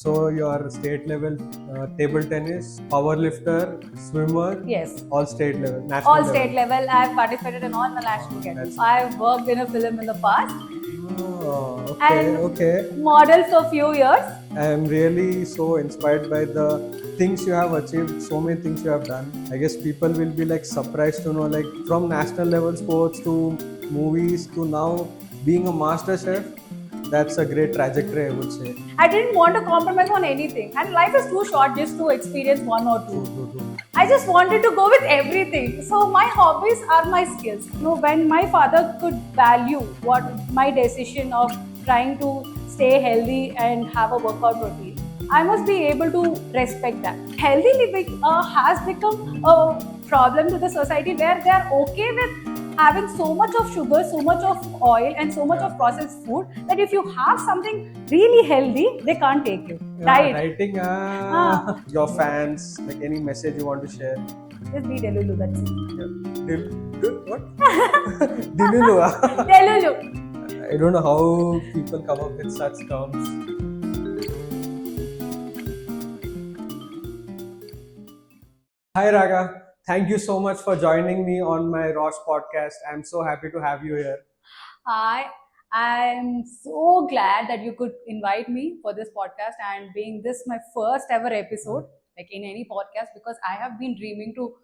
So your state level table tennis, power lifter, swimmer, Yes. all state level, national All level. state level. I've participated in all the national games. I've worked in a film in the past Oh, okay, and okay. model for few years. I am really so inspired by the things you have achieved, so many things you have done. I guess people will be like surprised to know, like from national level sports to movies to now being a master chef. That's a great trajectory, I would say. I didn't want to compromise on anything, and life is too short just to experience one or two. I just wanted to go with everything. So my hobbies are my skills. You know, when my father could value what my decision of trying to stay healthy and have a workout routine, I must be able to respect that. Healthy living has become a problem to the society where they are okay with having so much of sugar, so much of oil, and so much of processed food that if you have something really healthy, they can't take you. Right? Writing your fans, like any message you want to share. Just be Delulu, that's it. What? Dilulu. Delulu. I don't know how people come up with such terms. Hi Raga, thank you so much for joining me on my Rosh podcast. I'm so happy to have you here. Hi, I'm so glad that you could invite me for this podcast and being this my first ever episode, like in any podcast, because I have been dreaming to,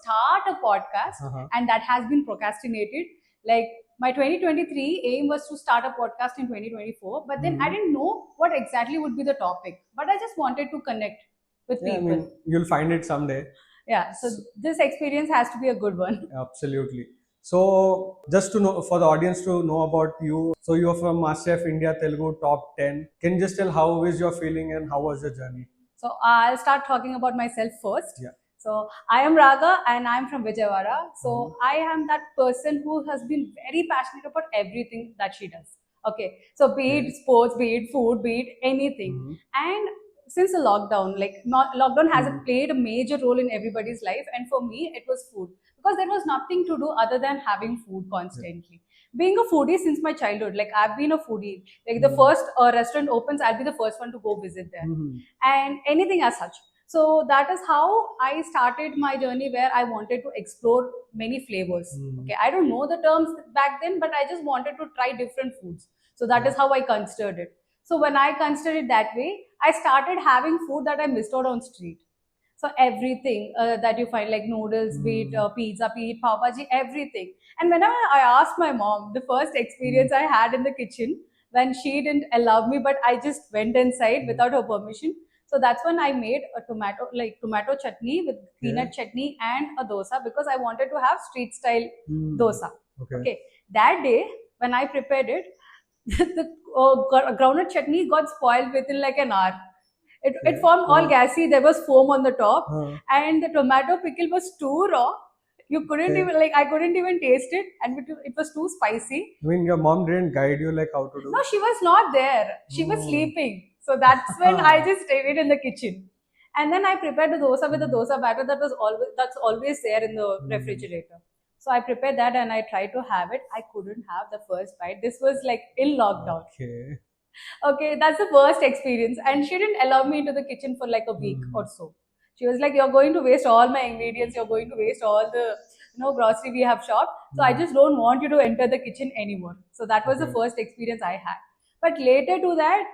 start a podcast and that has been procrastinated. Like my 2023 aim was to start a podcast in 2024, but then I didn't know what exactly would be the topic, but I just wanted to connect with people. I mean, you'll find it someday. Yeah, so this experience has to be a good one. Absolutely. So, just to know, for the audience to know about you, so you're from MasterChef India Telugu top 10. Can you just tell how is your feeling and how was the journey? So, I'll start talking about myself first. Yeah. So, I am Raga and I'm from Vijayawada. So, I am that person who has been very passionate about everything that she does. Okay, so be it sports, be it food, be it anything. And since the lockdown, lockdown has played a major role in everybody's life, and for me, it was food because there was nothing to do other than having food constantly. Being a foodie since my childhood, like I've been a foodie. Like the first restaurant opens, I'll be the first one to go visit there, and anything as such. So that is how I started my journey where I wanted to explore many flavors. Okay, I don't know the terms back then, but I just wanted to try different foods. So that is how I considered it. So when I considered it that way, I started having food that I missed out on street. So everything that you find, like noodles, be it pizza, be it pav bhaji, everything. And whenever I asked my mom, the first experience I had in the kitchen when she didn't allow me, but I just went inside without her permission. So that's when I made a tomato chutney with peanut chutney and a dosa because I wanted to have street style dosa. Okay. That day when I prepared it, the groundnut chutney got spoiled within like an hour. It formed all gassy. There was foam on the top, and the tomato pickle was too raw. You couldn't even I couldn't even taste it, and it was too spicy. I mean, your mom didn't guide you like how to do. No, she was not there. She was sleeping. So that's when I just stayed in the kitchen, and then I prepared the dosa with the dosa batter that's always there in the refrigerator. So I prepared that and I tried to have it. I couldn't have the first bite. This was like in lockdown. Okay, that's the worst experience. And she didn't allow me into the kitchen for like a week or so. She was like, "You're going to waste all my ingredients. You're going to waste all the grocery we have shopped. So I just don't want you to enter the kitchen anymore." So that was the first experience I had. But later to that,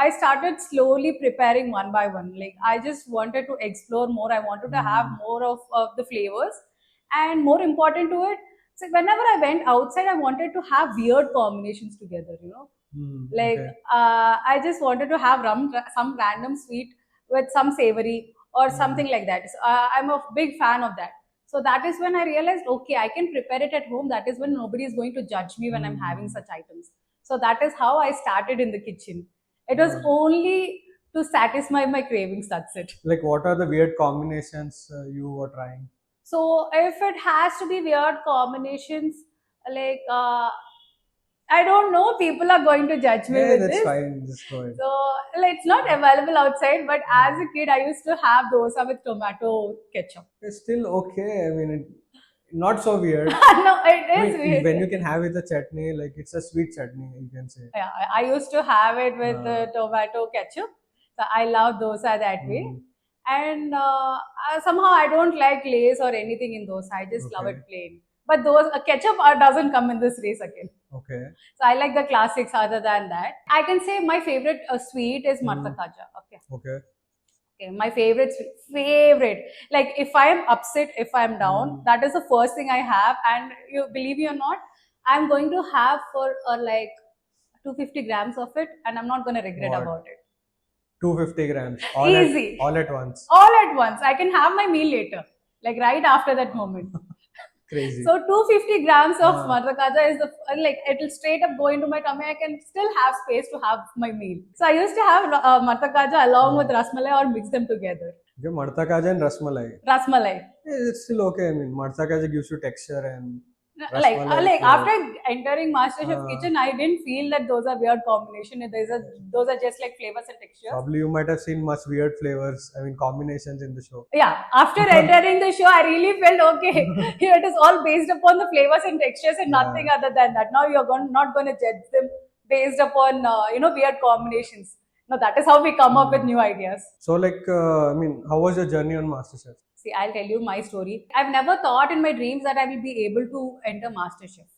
I started slowly preparing one by one. Like I just wanted to explore more. I wanted to have more of the flavors, and more important to it. So whenever I went outside, I wanted to have weird combinations together. I just wanted to have some random sweet with some savory or something like that. So, I'm a big fan of that. So that is when I realized, okay, I can prepare it at home. That is when nobody is going to judge me when I'm having such items. So that is how I started in the kitchen. It was only to satisfy my cravings. That's it. Like, what are the weird combinations you were trying? So if it has to be weird combinations, like I don't know, people are going to judge me with that's this. Fine. Just go ahead. So it's not available outside, but as a kid, I used to have dosa with tomato ketchup. It's still okay. I mean, not so weird. No, it is weird. When you can have with a chutney, like it's a sweet chutney, you can say. Yeah, I used to have it with tomato ketchup. So I love dosa that way. Mm. And somehow I don't like lace or anything in dosa. I just love Okay. it plain. But those ketchup doesn't come in this race again. Okay. So I like the classics other than that. I can say my favorite sweet is Marta Mm. Kaja. Okay. Okay. Okay, my favorite, favorite. Like if I am upset, if I am down, Mm. that is the first thing I have. And you believe me or not, I'm going to have for like 250 grams of it, and I'm not going to regret What? about it. 250 grams. Easy. All at once. All at once. I can have my meal later, like right after that moment. Crazy. So 250 grams of Ah. Marta Kaja is the like it'll straight up go into my tummy. I can still have space to have my meal. So I used to have Marta Kaja along with rasmalai or mix them together. Okay, Marta Kaja and Rasmalai. Rasmalai. It's still okay. I mean, Marta Kaja gives you texture and Like rasmalai. after entering MasterChef Ah. kitchen, I didn't feel that those are weird combination. Those are just like flavors and textures. Probably you might have seen much weird flavors. I mean, combinations in the show. Yeah, after entering the show, I really felt okay. It is all based upon the flavors and textures and nothing Yeah. other than that. Now you're not going to judge them based upon weird combinations. No, that is how we come up with new ideas. So, like, I mean, how was your journey on MasterChef? See, I'll tell you my story. I've never thought in my dreams that I will be able to enter MasterChef.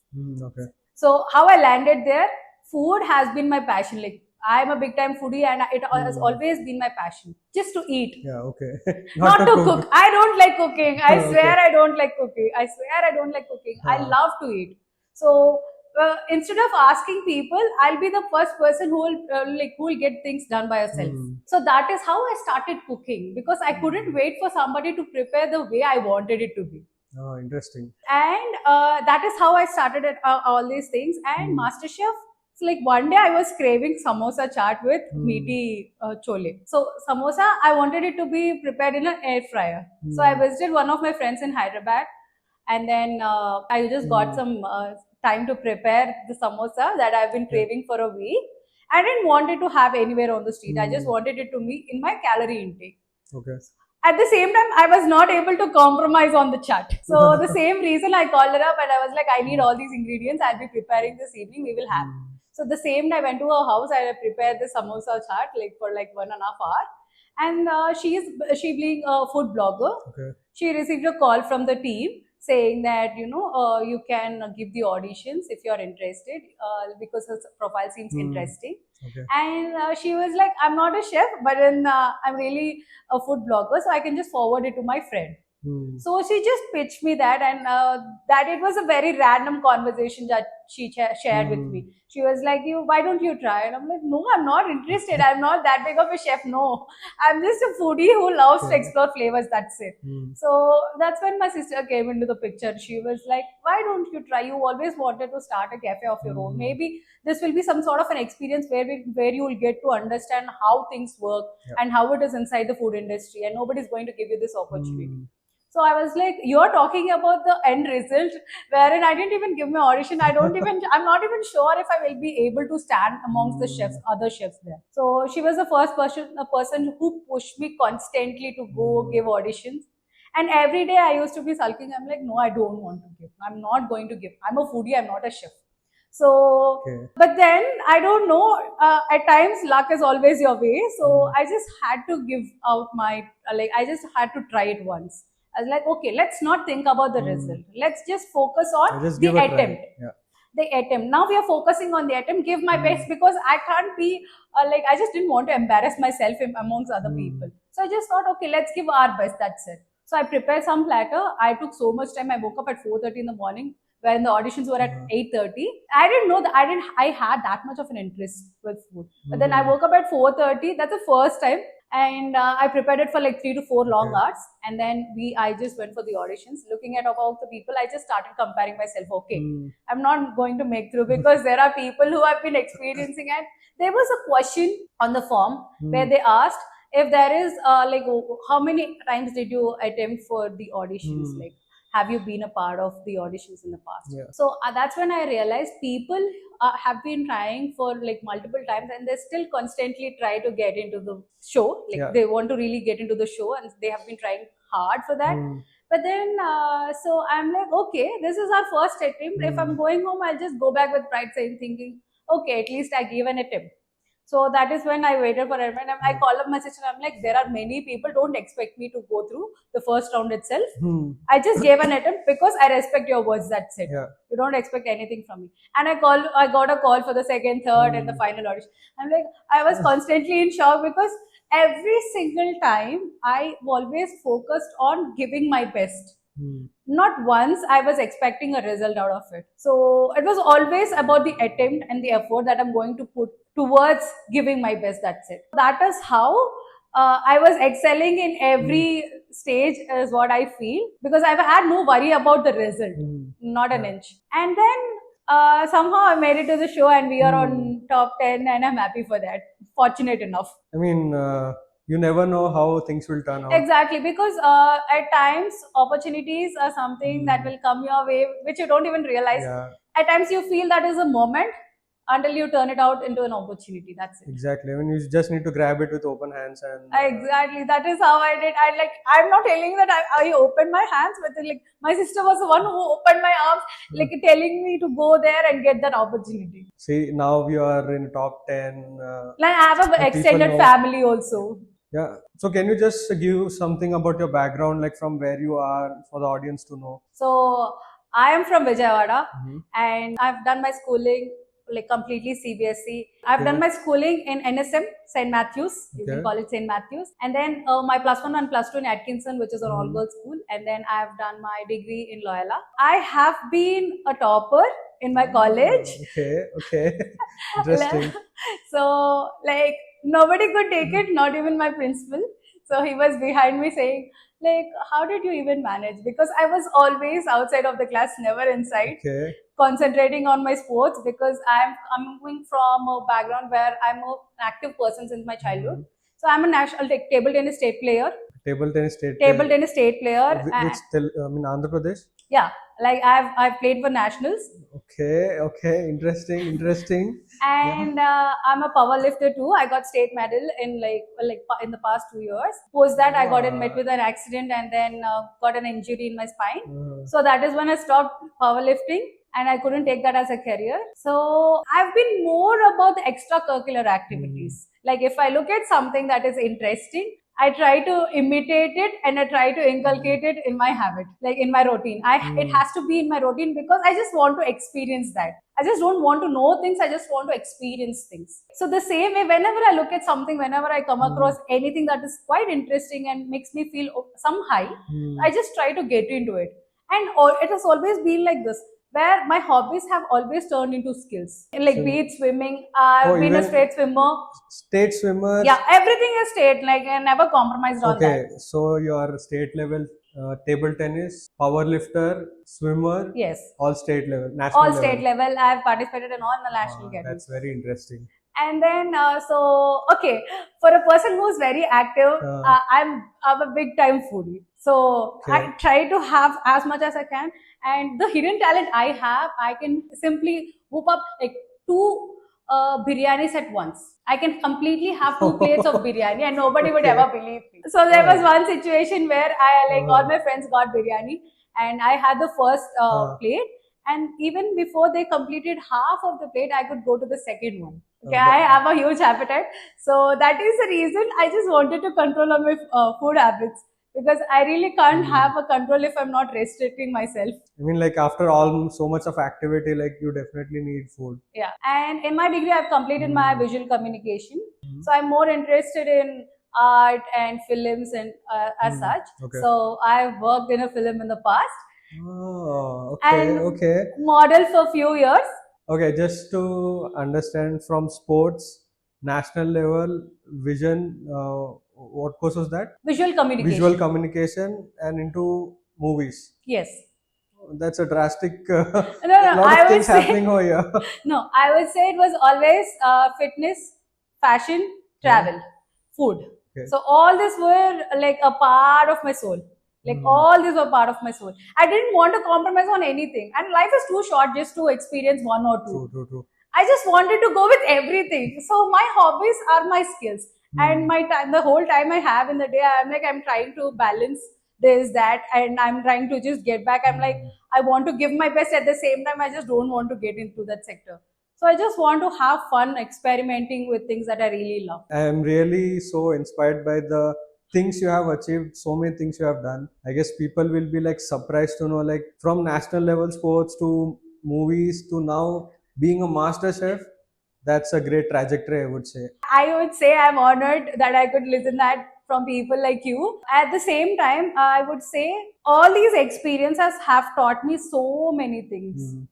Okay. So how I landed there, food has been my passion. Like I'm a big time foodie and it has always been my passion. Just to eat. Yeah, okay. Not to cook. I don't like cooking. I Okay. swear I don't like cooking. I swear I don't like cooking. I love to eat. So instead of asking people, I'll be the first person who will get things done by herself. So that is how I started cooking because I couldn't wait for somebody to prepare the way I wanted it to be. Oh, interesting. And that is how I started all these things. And MasterChef, so like one day I was craving samosa chaat with meaty chole. So samosa, I wanted it to be prepared in an air fryer. So I visited one of my friends in Hyderabad, and then I just got some time to prepare the samosa that I've been craving for a week. I didn't want it to have anywhere on the street. I just wanted it to be in my calorie intake. Okay. At the same time, I was not able to compromise on the chat. So the same reason I called her up and I was like, I need all these ingredients. I'll be preparing this evening. We will have. So the same day I went to her house. I prepared the samosa chaat like for like 1.5 hours. And she being a food blogger. Okay. She received a call from the team saying that you can give the auditions if you're interested because her profile seems interesting. Okay. And she was like, I'm not a chef, but then I'm really a food blogger, so I can just forward it to my friend. So she just pitched me that, and that it was a very random conversation that she shared with me. She was like, why don't you try? And I'm like, no, I'm not interested. I'm not that big of a chef. No, I'm just a foodie who loves to explore flavors. That's it. So that's when my sister came into the picture. She was like, why don't you try? You always wanted to start a cafe of your own. Maybe this will be some sort of an experience where you will get to understand how things work and how it is inside the food industry, and nobody's going to give you this opportunity. So I was like, you're talking about the end result, wherein I didn't even give my audition. I'm not even sure if I will be able to stand amongst the chefs, other chefs there. So she was the first a person who pushed me constantly to go give auditions. And every day I used to be sulking. I'm like, no, I don't want to give. I'm not going to give. I'm a foodie. I'm not a chef. So, but then I don't know. At times, luck is always your way. So I just had to give out my I just had to try it once. I was like, okay, let's not think about the result. Let's just focus on the attempt. The attempt. Now we are focusing on the attempt. Give my best because I can't be I just didn't want to embarrass myself amongst other people. So I just thought, okay, let's give our best. That's it. So I prepared some platter. I took so much time. I woke up at 4:30 in the morning, when the auditions were at 8:30. I didn't know that I had that much of an interest with food. But then I woke up at 4:30. That's the first time. And I prepared it for like 3 to 4 long hours. And then I just went for the auditions. Looking at about the people, I just started comparing myself. Okay, I'm not going to make through because there are people who have been experiencing it. There was a question on the form where they asked if there is how many times did you attempt for the auditions? Like, have you been a part of the auditions in the past? So that's when I realized people have been trying for like multiple times, and they still constantly try to get into the show. They want to really get into the show, and they have been trying hard for that. But then, so I'm like, okay, this is our first attempt. If I'm going home, I'll just go back with pride, saying, thinking, okay, at least I gave an attempt. So that is when I waited for it. And I call up my sister. I'm like, there are many people. Don't expect me to go through the first round itself. I just gave an attempt because I respect your words. That's it. Yeah. You don't expect anything from me. And I got a call for the second, third, and the final audition. I'm like, I was constantly in shock because every single time I always focused on giving my best. Not once I was expecting a result out of it. So it was always about the attempt and the effort that I'm going to put towards giving my best. That's it. That is how I was excelling in every stage, is what I feel, because I've had no worry about the result, not an inch. And then somehow I made it to the show, and we are on top 10, and I'm happy for that. Fortunate enough. I mean, you never know how things will turn out. Exactly, because at times opportunities are something that will come your way which you don't even realize. Yeah, At times you feel that is a moment until you turn it out into an opportunity. That's it. exactly. I mean, you just need to grab it with open hands and. Exactly, that is how I did. I'm not telling that I opened my hands, but like my sister was the one who opened my arms, like telling me to go there and get that opportunity. See, now we are in top 10. Like I have an people extended know. family also. Yeah. So can you just give something about your background, like from where you are, for the audience to know? So I am from Vijayawada, and I've done my schooling like completely CBSE. I've done my schooling in NSM, St. Matthews. You can call it St. Matthews. And then my +1 and +2 in Atkinson, which is an all-girls school. And then I've done my degree in Loyola. I have been a topper in my college. Okay. Interesting. So like nobody could take it, not even my principal. So he was behind me saying, like, how did you even manage? Because I was always outside of the class, never inside. Okay. Concentrating on my sports, because I'm coming from a background where I'm an active person since my childhood. So I'm a national table tennis state player. Table tennis state. Tennis state player. In Andhra Pradesh? Yeah, like I've played for nationals. Okay. Interesting. And I'm a power lifter too. I got state medal in in the past 2 years. Post that, I got met with an accident and then got an injury in my spine. So that is when I stopped powerlifting, and I couldn't take that as a career. So I've been more about the extracurricular activities. Like if I look at something that is interesting, I try to imitate it and I try to inculcate it in my habit, like in my routine. It has to be in my routine because I just want to experience that. I just don't want to know things, I just want to experience things. So the same way, whenever I look at something, whenever I come across anything that is quite interesting and makes me feel some high, I just try to get into it. And it has always been like this, where my hobbies have always turned into skills. Like be it swimming, I've been a state swimmer. State swimmer? Yeah, everything is state, like I never compromised on that. Okay, so your state level table tennis, power lifter, swimmer? Yes. All state level, national level? All state level. I have participated in all the national games. That's very interesting. And then, for a person who's very active, I'm a big time foodie. So I try to have as much as I can. And the hidden talent I have, I can simply whoop up like 2 biryanis at once. I can completely have 2 plates of biryani and nobody would ever believe me. So there was one situation where all my friends got biryani and I had the first plate. And even before they completed half of the plate, I could go to the second one. Okay, I have a huge appetite. So that is the reason I just wanted to control on my food habits. Because I really can't have a control if I'm not restricting myself. I mean, like after all so much of activity, like you definitely need food. Yeah. And in my degree, I've completed my visual communication. So I'm more interested in art and films and as such. So I've worked in a film in the past. Oh, okay. Model for a few years. Okay, just to understand, from sports, national level, vision, what course was that? Visual communication. Visual communication and into movies. Yes. That's a drastic lot of things happening over here. No, I would say it was always fitness, fashion, travel, food. So all these were like a part of my soul. Like all these were part of my soul. I didn't want to compromise on anything. And life is too short just to experience one or two. True. I just wanted to go with everything. So my hobbies are my skills. And my time, the whole time I have in the day, I'm trying to balance this, that, and I'm trying to just get back. I'm like, I want to give my best at the same time. I just don't want to get into that sector. So I just want to have fun experimenting with things that I really love. I am really so inspired by the things you have achieved, so many things you have done. I guess people will be like surprised to know, like from national level sports to movies to now being a master chef. That's a great trajectory, I would say. I would say I'm honored that I could listen that from people like you. At the same time, I would say all these experiences have taught me so many things. Mhm.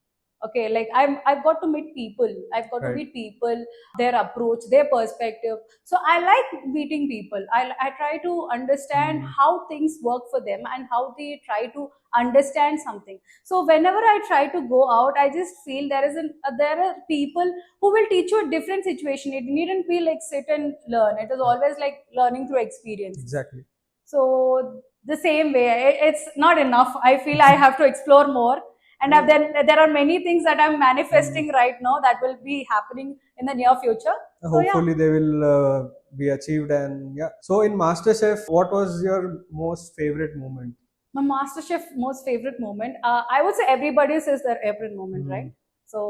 Okay, like I've got to meet people. I've got to Right. meet people, their approach, their perspective. So I like meeting people. I try to understand Mhm. how things work for them and how they try to understand something. So whenever I try to go out, I just feel there are people who will teach you a different situation. It needn't be like sit and learn. It is always like learning through experience. Exactly. So the same way, it's not enough. I feel I have to explore more, and then there are many things that I'm manifesting right now that will be happening in the near future. So yeah, Hopefully, they will be achieved. And yeah. So in MasterChef, what was your most favorite moment? my MasterChef most favorite moment, I would say everybody's is their apron moment, Mhm. right? So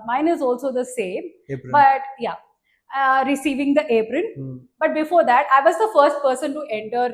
mine is also the same, Apron. but yeah, receiving the apron. Mhm. But before that, I was the first person to enter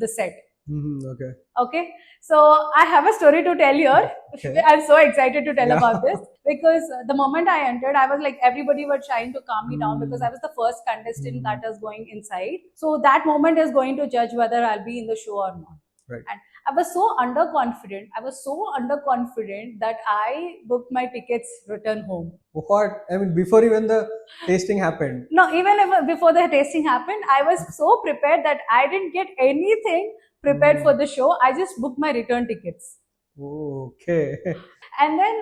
the set. Mhm. Okay. Okay, so I have a story to tell here. Okay. I'm so excited to tell Yeah. about this because the moment I entered, I was like, everybody were trying to calm me down because I was the first contestant that is going inside. So that moment is going to judge whether I'll be in the show or not. Right. And I was so underconfident. I was so underconfident that I booked my tickets return home. What? I mean, before even the tasting happened. No, even if, before the tasting happened, I was so prepared that I didn't get anything prepared for the show. I just booked my return tickets. Okay. And then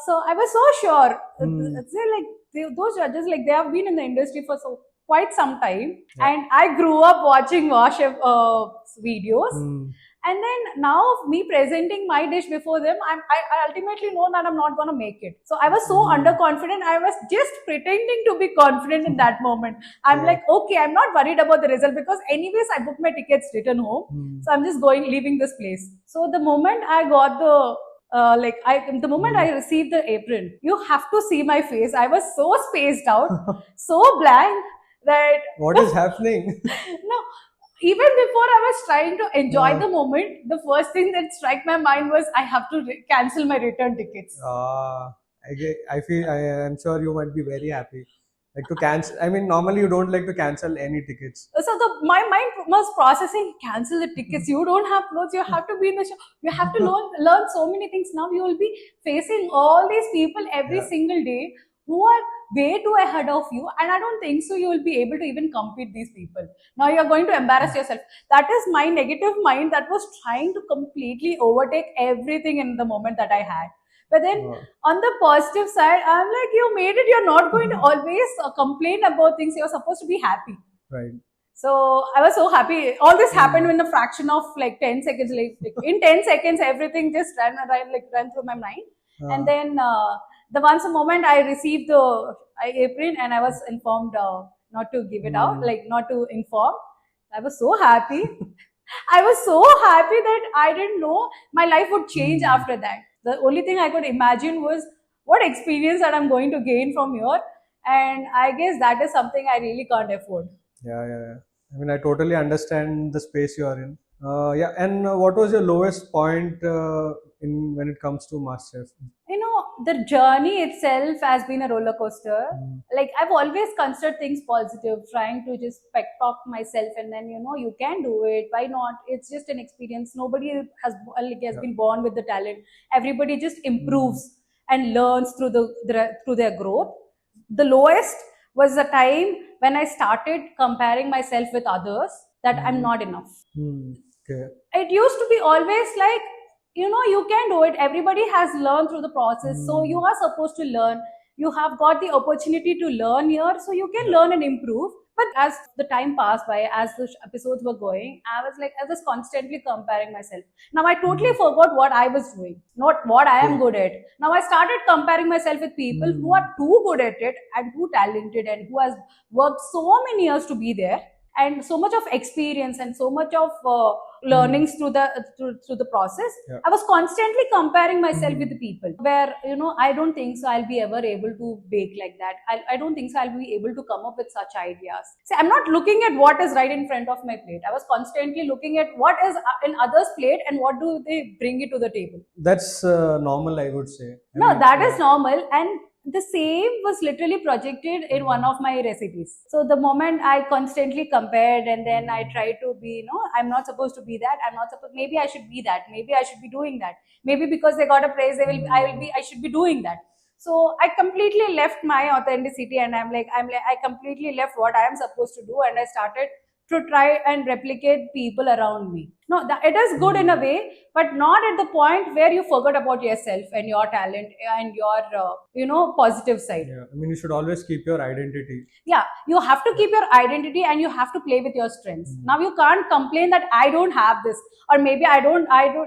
so I was so sure. Hmm. Those judges, like they have been in the industry for so quite some time. Yeah. And I grew up watching wash videos. Hmm. And then now me presenting my dish before them, I ultimately know that I'm not going to make it. So I was so underconfident. I was just pretending to be confident in that moment. I'm Yeah. like, okay, I'm not worried about the result because anyways I booked my tickets return home. Hmm. So I'm just leaving this place. So the moment I got the moment I received the apron, you have to see my face. I was so spaced out, so blank that What is happening? no, even before I was trying to enjoy Yeah. the moment, the first thing that struck my mind was I have to cancel my return tickets. I feel I'm sure you might be very happy. Like to cancel. I mean, normally you don't like to cancel any tickets. So my mind was processing, cancel the tickets. You don't have clothes. You have to be in the show. You have to learn so many things. Now you will be facing all these people every Yeah. single day who are way too ahead of you, and I don't think so you will be able to even compete these people. Now you are going to embarrass yourself. That is my negative mind that was trying to completely overtake everything in the moment that I had. But then Wow. on the positive side, I'm like, you made it. You're not going to always complain about things. You're supposed to be happy. Right. So I was so happy. All this happened in a fraction of like 10 seconds. Like in 10 seconds, everything just ran through my mind. And then the once a moment I received the apron and I was informed not to give it out, like not to inform. I was so happy. I was so happy that I didn't know my life would change after that. The only thing I could imagine was what experience that I'm going to gain from here. And I guess that is something I really can't afford. Yeah. I mean, I totally understand the space you are in. Yeah. And what was your lowest point in when it comes to MasterChef? You know, the journey itself has been a roller coaster. Like I've always considered things positive, trying to just pep talk myself, and then you can do it. Why not? It's just an experience. Nobody has been born with the talent. Everybody just improves and learns through their growth. The lowest was the time when I started comparing myself with others that I'm not enough. Okay. It used to be always like, you can do it. Everybody has learned through the process. So you are supposed to learn. You have got the opportunity to learn here. So you can learn and improve. But as the time passed by, as the episodes were going, I was constantly comparing myself. Now I totally forgot what I was doing, not what I am good at. Now I started comparing myself with people who are too good at it and too talented and who has worked so many years to be there and so much of experience and so much of learnings through the process. Yeah. I was constantly comparing myself with the people where, I don't think so I'll be ever able to bake like that. I don't think so I'll be able to come up with such ideas. See, I'm not looking at what is right in front of my plate. I was constantly looking at what is in others' plate and what do they bring it to the table. That's normal, I would say. No, that is normal. And the same was literally projected in one of my recipes. So the moment I constantly compared and then I tried to be, I'm not supposed to be that. I'm not supposed, maybe I should be that. Maybe I should be doing that. Maybe because they got a praise, I should be doing that. So I completely left my authenticity and I completely left what I am supposed to do and I started to try and replicate people around me. No, it is good in a way, but not at the point where you forget about yourself and your talent and your positive side. Yeah, I mean, you should always keep your identity. Yeah, you have to keep your identity and you have to play with your strengths. Now you can't complain that I don't have this, or maybe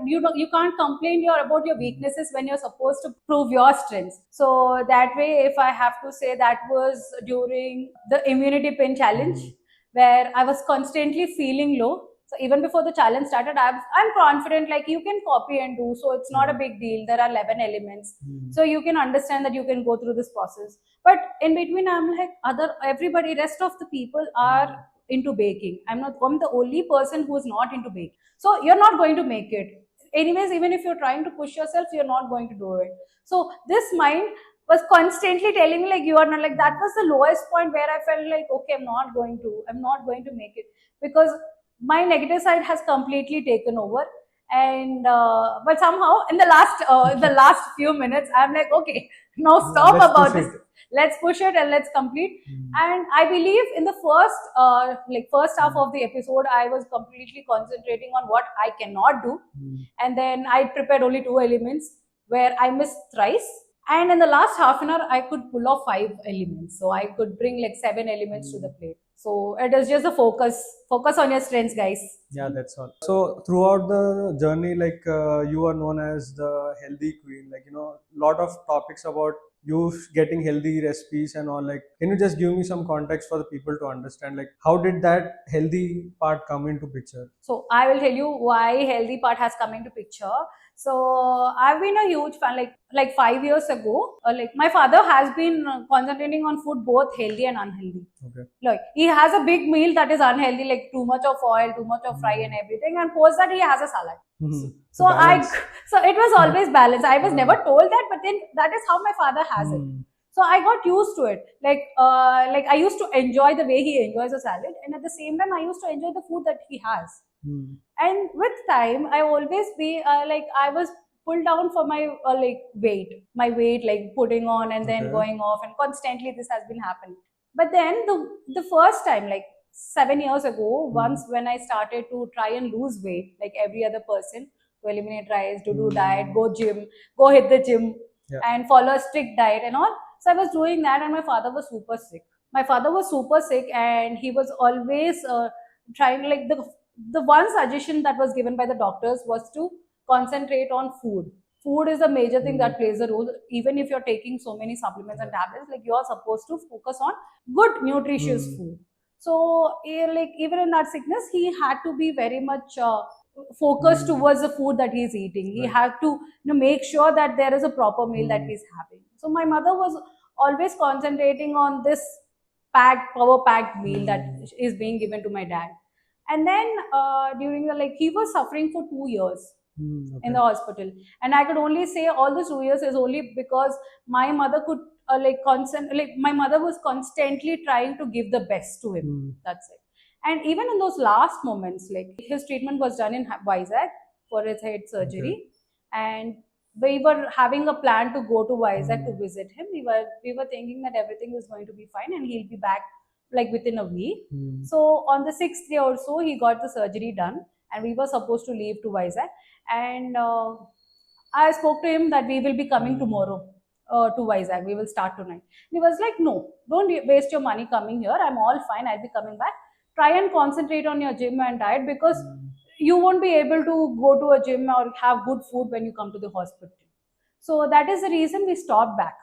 you can't complain about your weaknesses when you're supposed to prove your strengths. So that way, if I have to say, that was during the immunity pin challenge where I was constantly feeling low. So even before the challenge started, I'm confident, like, you can copy and do. So it's not a big deal. There are 11 elements. So you can understand that you can go through this process. But in between, I'm like, everybody, rest of the people are into baking. I'm the only person who is not into baking. So you're not going to make it. Anyways, even if you're trying to push yourself, you're not going to do it. So this mind was constantly telling me, like, you are not, like, that was the lowest point where I felt like, okay, I'm not going to make it, because my negative side has completely taken over. And but somehow in the last few minutes, I'm like, okay, now stop about this. Let's push it and let's complete. And I believe in the first half of the episode, I was completely concentrating on what I cannot do. And then I prepared only 2 elements where I missed thrice. And in the last half an hour, I could pull off 5 elements. So I could bring like 7 elements to the plate. So it is just a focus on your strengths, guys. Yeah, that's all. So throughout the journey, like, you are known as the healthy queen. Like, lot of topics about you getting healthy recipes and all. Like, can you just give me some context for the people to understand, like, how did that healthy part come into picture? So I will tell you why healthy part has come into picture. So I've been a huge fan, like 5 years ago, like, my father has been concentrating on food, both healthy and unhealthy. Okay. Like, he has a big meal that is unhealthy, like too much of oil, too much of fry and everything, and post that he has a salad. So it was always balanced. I was never told that, but then that is how my father has it. So I got used to it. Like I used to enjoy the way he enjoys a salad, and at the same time, I used to enjoy the food that he has. And with time, I always be I was pulled down for my weight, like putting on and then going off, and constantly this has been happening. But then the first time, like 7 years ago, once when I started to try and lose weight, like every other person, to eliminate rice, to do diet, go hit the gym, and follow a strict diet and all. So I was doing that, and my father was super sick. And he was always trying, like, the one suggestion that was given by the doctors was to concentrate on food. Food is a major thing that plays a role. Even if you're taking so many supplements and tablets, like, you are supposed to focus on good, nutritious food. So, like, even in that sickness, he had to be very much focused towards the food that he's eating. He had to make sure that there is a proper meal that he's having. So my mother was always concentrating on this power packed meal that is being given to my dad. And then during he was suffering for 2 years in the hospital, and I could only say all those 2 years is only because my mother could my mother was constantly trying to give the best to him. That's it. And even in those last moments, like, his treatment was done in Vizag for his head surgery, and we were having a plan to go to Vizag to visit him. We were thinking that everything is going to be fine and he'll be back like within a week. So on the 6th day or so, he got the surgery done, and we were supposed to leave to Vizag. And I spoke to him that we will be coming tomorrow to Vizag. We will start tonight. And he was like, no, don't waste your money coming here. I'm all fine. I'll be coming back. Try and concentrate on your gym and diet, because you won't be able to go to a gym or have good food when you come to the hospital. So that is the reason we stopped back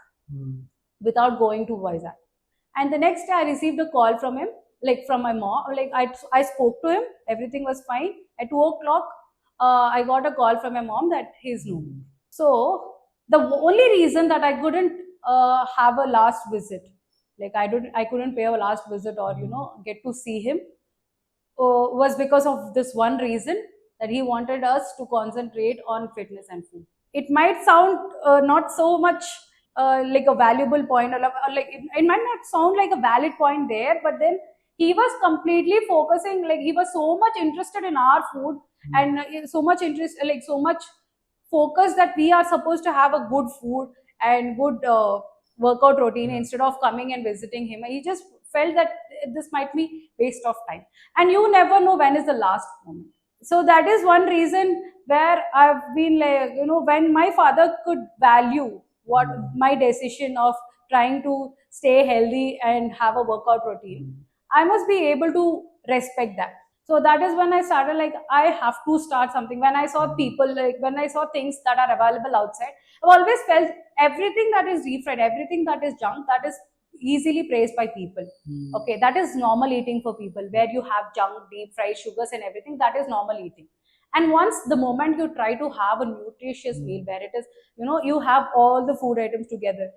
without going to Vizag. And the next day I received a call from him, like from my mom. Like, I spoke to him, everything was fine. At 2 o'clock, I got a call from my mom that he's no more. So the only reason that I couldn't have a last visit, like I couldn't pay a last visit or get to see him, was because of this one reason, that he wanted us to concentrate on fitness and food. It might sound not so much like a valuable point, or like it might not sound like a valid point there, but then he was completely focusing, like he was so much interested in our food, and so much interest, like so much focus, that we are supposed to have a good food and good workout routine, instead of coming and visiting him. He just felt that this might be waste of time, and you never know when is the last moment. So that is one reason where I've been like, when my father could value what my decision of trying to stay healthy and have a workout routine, I must be able to respect that. So that is when I started, like, I have to start something. When I saw people, like when I saw things that are available outside, I've always felt everything that is deep fried, everything that is junk, that is easily praised by people. Okay, that is normal eating for people, where you have junk, deep fried sugars and everything, that is normal eating. And once the moment you try to have a nutritious meal, where it is, you have all the food items together,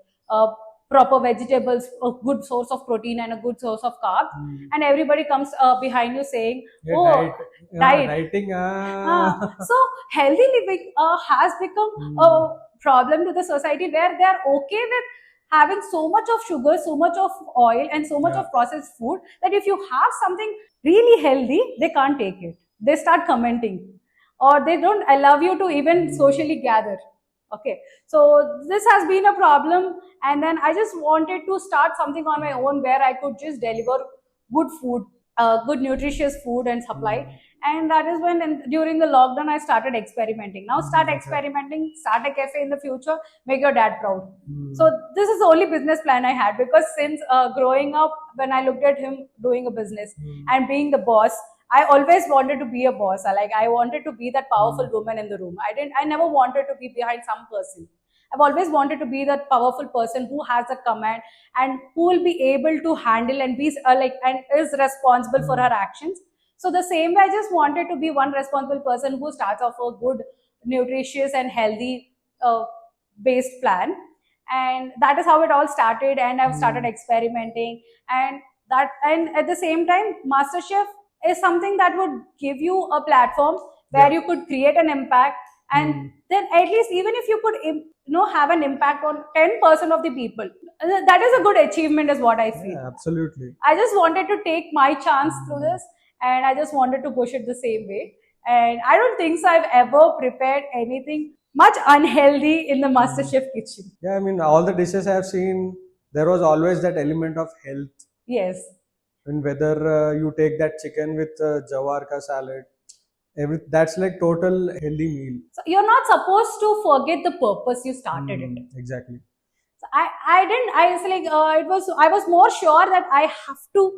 proper vegetables, a good source of protein and a good source of carbs, and everybody comes behind you saying, Yeah, oh, diet. dieting. So healthy living has become a problem to the society, where they are okay with having so much of sugar, so much of oil, and so much of processed food, that if you have something really healthy, they can't take it. They start commenting, or they don't allow you to even socially gather. Okay, so this has been a problem, and then I just wanted to start something on my own, where I could just deliver good food, good nutritious food and supply. And that is when, during the lockdown, I started experimenting. Now start experimenting, start a cafe in the future, make your dad proud. So this is the only business plan I had, because since growing up, when I looked at him doing a business and being the boss, I always wanted to be a boss. I wanted to be that powerful woman in the room. I never wanted to be behind some person. I've always wanted to be that powerful person who has a command, and who will be able to handle and be and is responsible for her actions. So the same way, I just wanted to be one responsible person who starts off a good, nutritious and healthy based plan. And that is how it all started, and I've started experimenting. And at the same time, MasterChef is something that would give you a platform where you could create an impact, and then at least, even if you could have an impact on 10% of the people, that is a good achievement, is what I feel. Yeah, absolutely. I just wanted to take my chance through this, and I just wanted to push it the same way. And I don't think so I've ever prepared anything much unhealthy in the MasterChef kitchen. Yeah, I mean, all the dishes I have seen, there was always that element of health. Yes. And whether you take that chicken with jawar ka salad, that's like total healthy meal. So you're not supposed to forget the purpose you started it. Exactly. So I didn't. I was like, I was more sure that I have to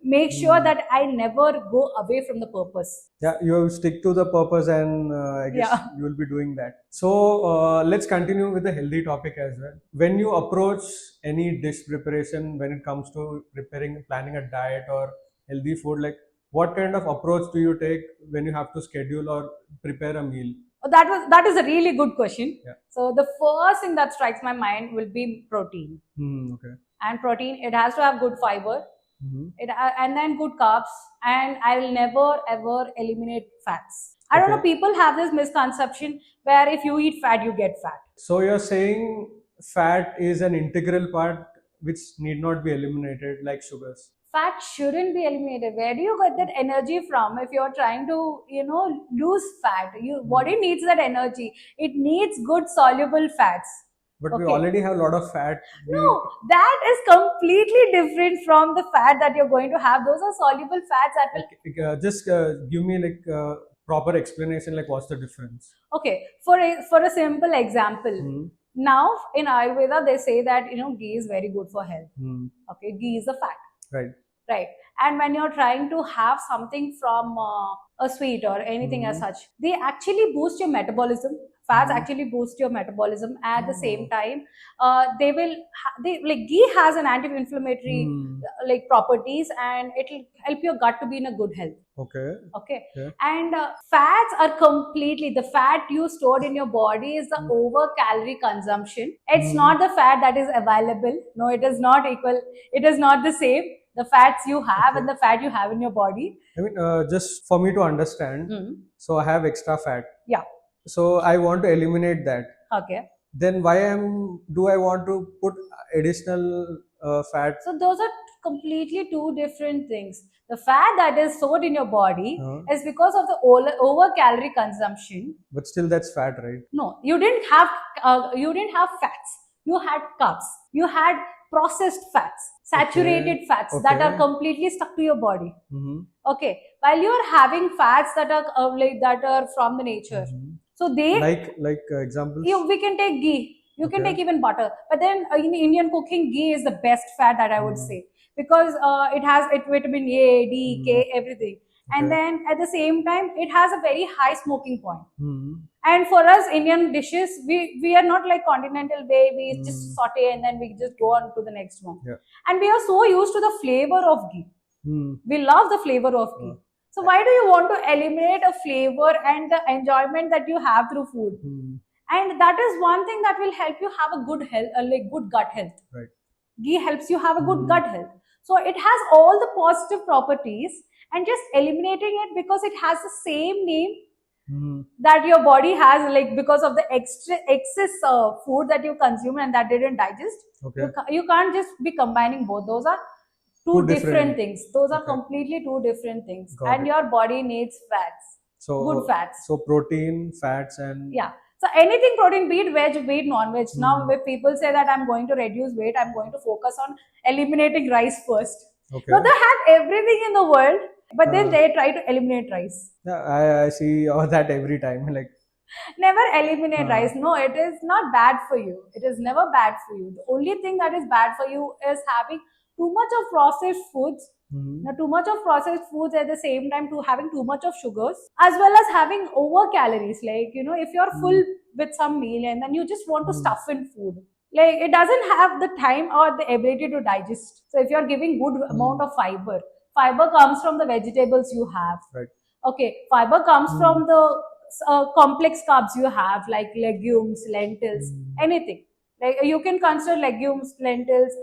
make sure that I never go away from the purpose. Yeah, you stick to the purpose, and I guess you will be doing that. So let's continue with the healthy topic as well. When you approach any dish preparation, when it comes to planning a diet or healthy food, like what kind of approach do you take when you have to schedule or prepare a meal? That is a really good question. Yeah. So the first thing that strikes my mind will be protein. Okay. And protein, it has to have good fiber. And then good carbs, and I will never ever eliminate fats. I don't know, people have this misconception where if you eat fat, you get fat. So you're saying fat is an integral part which need not be eliminated, like sugars? Fat shouldn't be eliminated. Where do you get that energy from? If you're trying to, lose fat, your body needs that energy. It needs good soluble fats. But we already have a lot of fat. No, that is completely different from the fat that you're going to have. Those are soluble fats that will... Just give me like proper explanation, like what's the difference? Okay, for a simple example, now in Ayurveda they say that ghee is very good for health. Okay, ghee is a fat. Right. And when you're trying to have something from a sweet or anything as such, they actually boost your metabolism. Fats Mhm. actually boost your metabolism. At the same Oh. time, they like ghee has an anti-inflammatory Hmm. like properties, and it will help your gut to be in a good health. Okay. Okay. Okay. And fats are completely, the fat you stored in your body is the Hmm. over calorie consumption. It's Hmm. not the fat that is available. No, it is not equal. It is not the same. The fats you have Okay. and the fat you have in your body. I mean, just for me to understand, Hmm. so I have extra fat. Yeah. So I want to eliminate that. Okay. Then do I want to put additional fat? So those are completely two different things. The fat that is stored in your body Uh, is because of the over calorie consumption. but still, that's fat, right? No, you didn't have fats. You had carbs. You had processed fats, saturated Okay. fats that are Okay. completely stuck to your body. Mm-hmm. Okay, while you are having fats that are like that are from the nature, Mm-hmm. so they Like examples. we can take ghee. You can Okay. take even butter, but then in Indian cooking, ghee is the best fat that I would Mm. say, because it has vitamin A, D, K, Mm. everything, and Okay. then at the same time, it has a very high smoking point. Mm. And for us Indian dishes, we are not like continental way. We just Mm. saute and then we just go on to the next one. Yeah. And we are so used to the flavor of ghee. Mm. We love the flavor of ghee. Uh, So why do you want to eliminate a flavor and the enjoyment that you have through food? Mm. And that is one thing that will help you have a good health, like good gut health. Right. Ghee helps you have a good Mm. gut health. So it has all the positive properties, and just eliminating it because it has the same name Mm. that your body has, like because of the excess food that you consume and that didn't digest. Okay. You can't just be combining both. Those are two Two different different. things. Those are Okay. completely two different things. Got And it. your body needs fats, good fats. So protein, fats, and Yeah. So anything protein, be it veg, be it non-veg. Now, Mm. if people say that I'm going to reduce weight, I'm going to focus on eliminating rice first. Okay. No, they have everything in the world, but then Uh. they try to eliminate rice. Yeah, I see all that every time. Like, Never eliminate Uh. rice. No, it is not bad for you. It is never bad for you. The only thing that is bad for you is having too much of processed foods. mm. Now, too much of processed foods at the same time to having too much of sugars, as well as having over calories. Like, if you're full with some meal and then you just want to Mm. stuff in food, like it doesn't have the time or the ability to digest. So if you're giving good amount of fiber comes from the vegetables you have. Right. Okay, fiber comes Mm. from the complex carbs you have, like legumes, lentils, Mm. anything. Like you can consider legumes, lentils,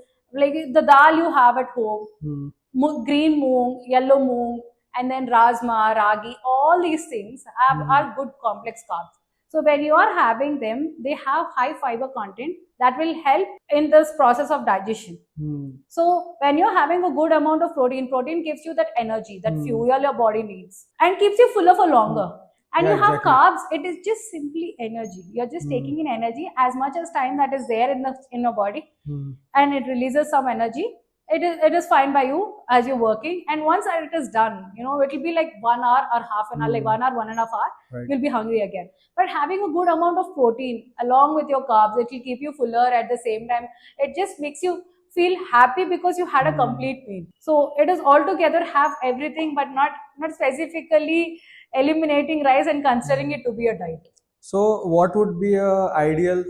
like the dal you have at home, Mm. green moong, yellow moong, and then rasma, ragi, all these things are good complex carbs. So when you are having them, they have high fiber content that will help in this process of digestion. Mm. So when you're having a good amount of protein gives you that energy, that fuel your body needs, and keeps you fuller for longer. And Yeah, you have exactly. carbs, it is just simply energy. You're just taking in energy as much as time that is there in your body, Mm. and it releases some energy. It is fine by you as you're working, and once it is done, it will be like 1 hour or half an hour, like 1 hour, 1.5 hour, Right. you'll be hungry again. But having a good amount of protein along with your carbs, it will keep you fuller. At the same time, it just makes you feel happy because you had a complete meal. So it is altogether have everything, but not specifically eliminating rice and considering it to be a diet. So, what would be a ideal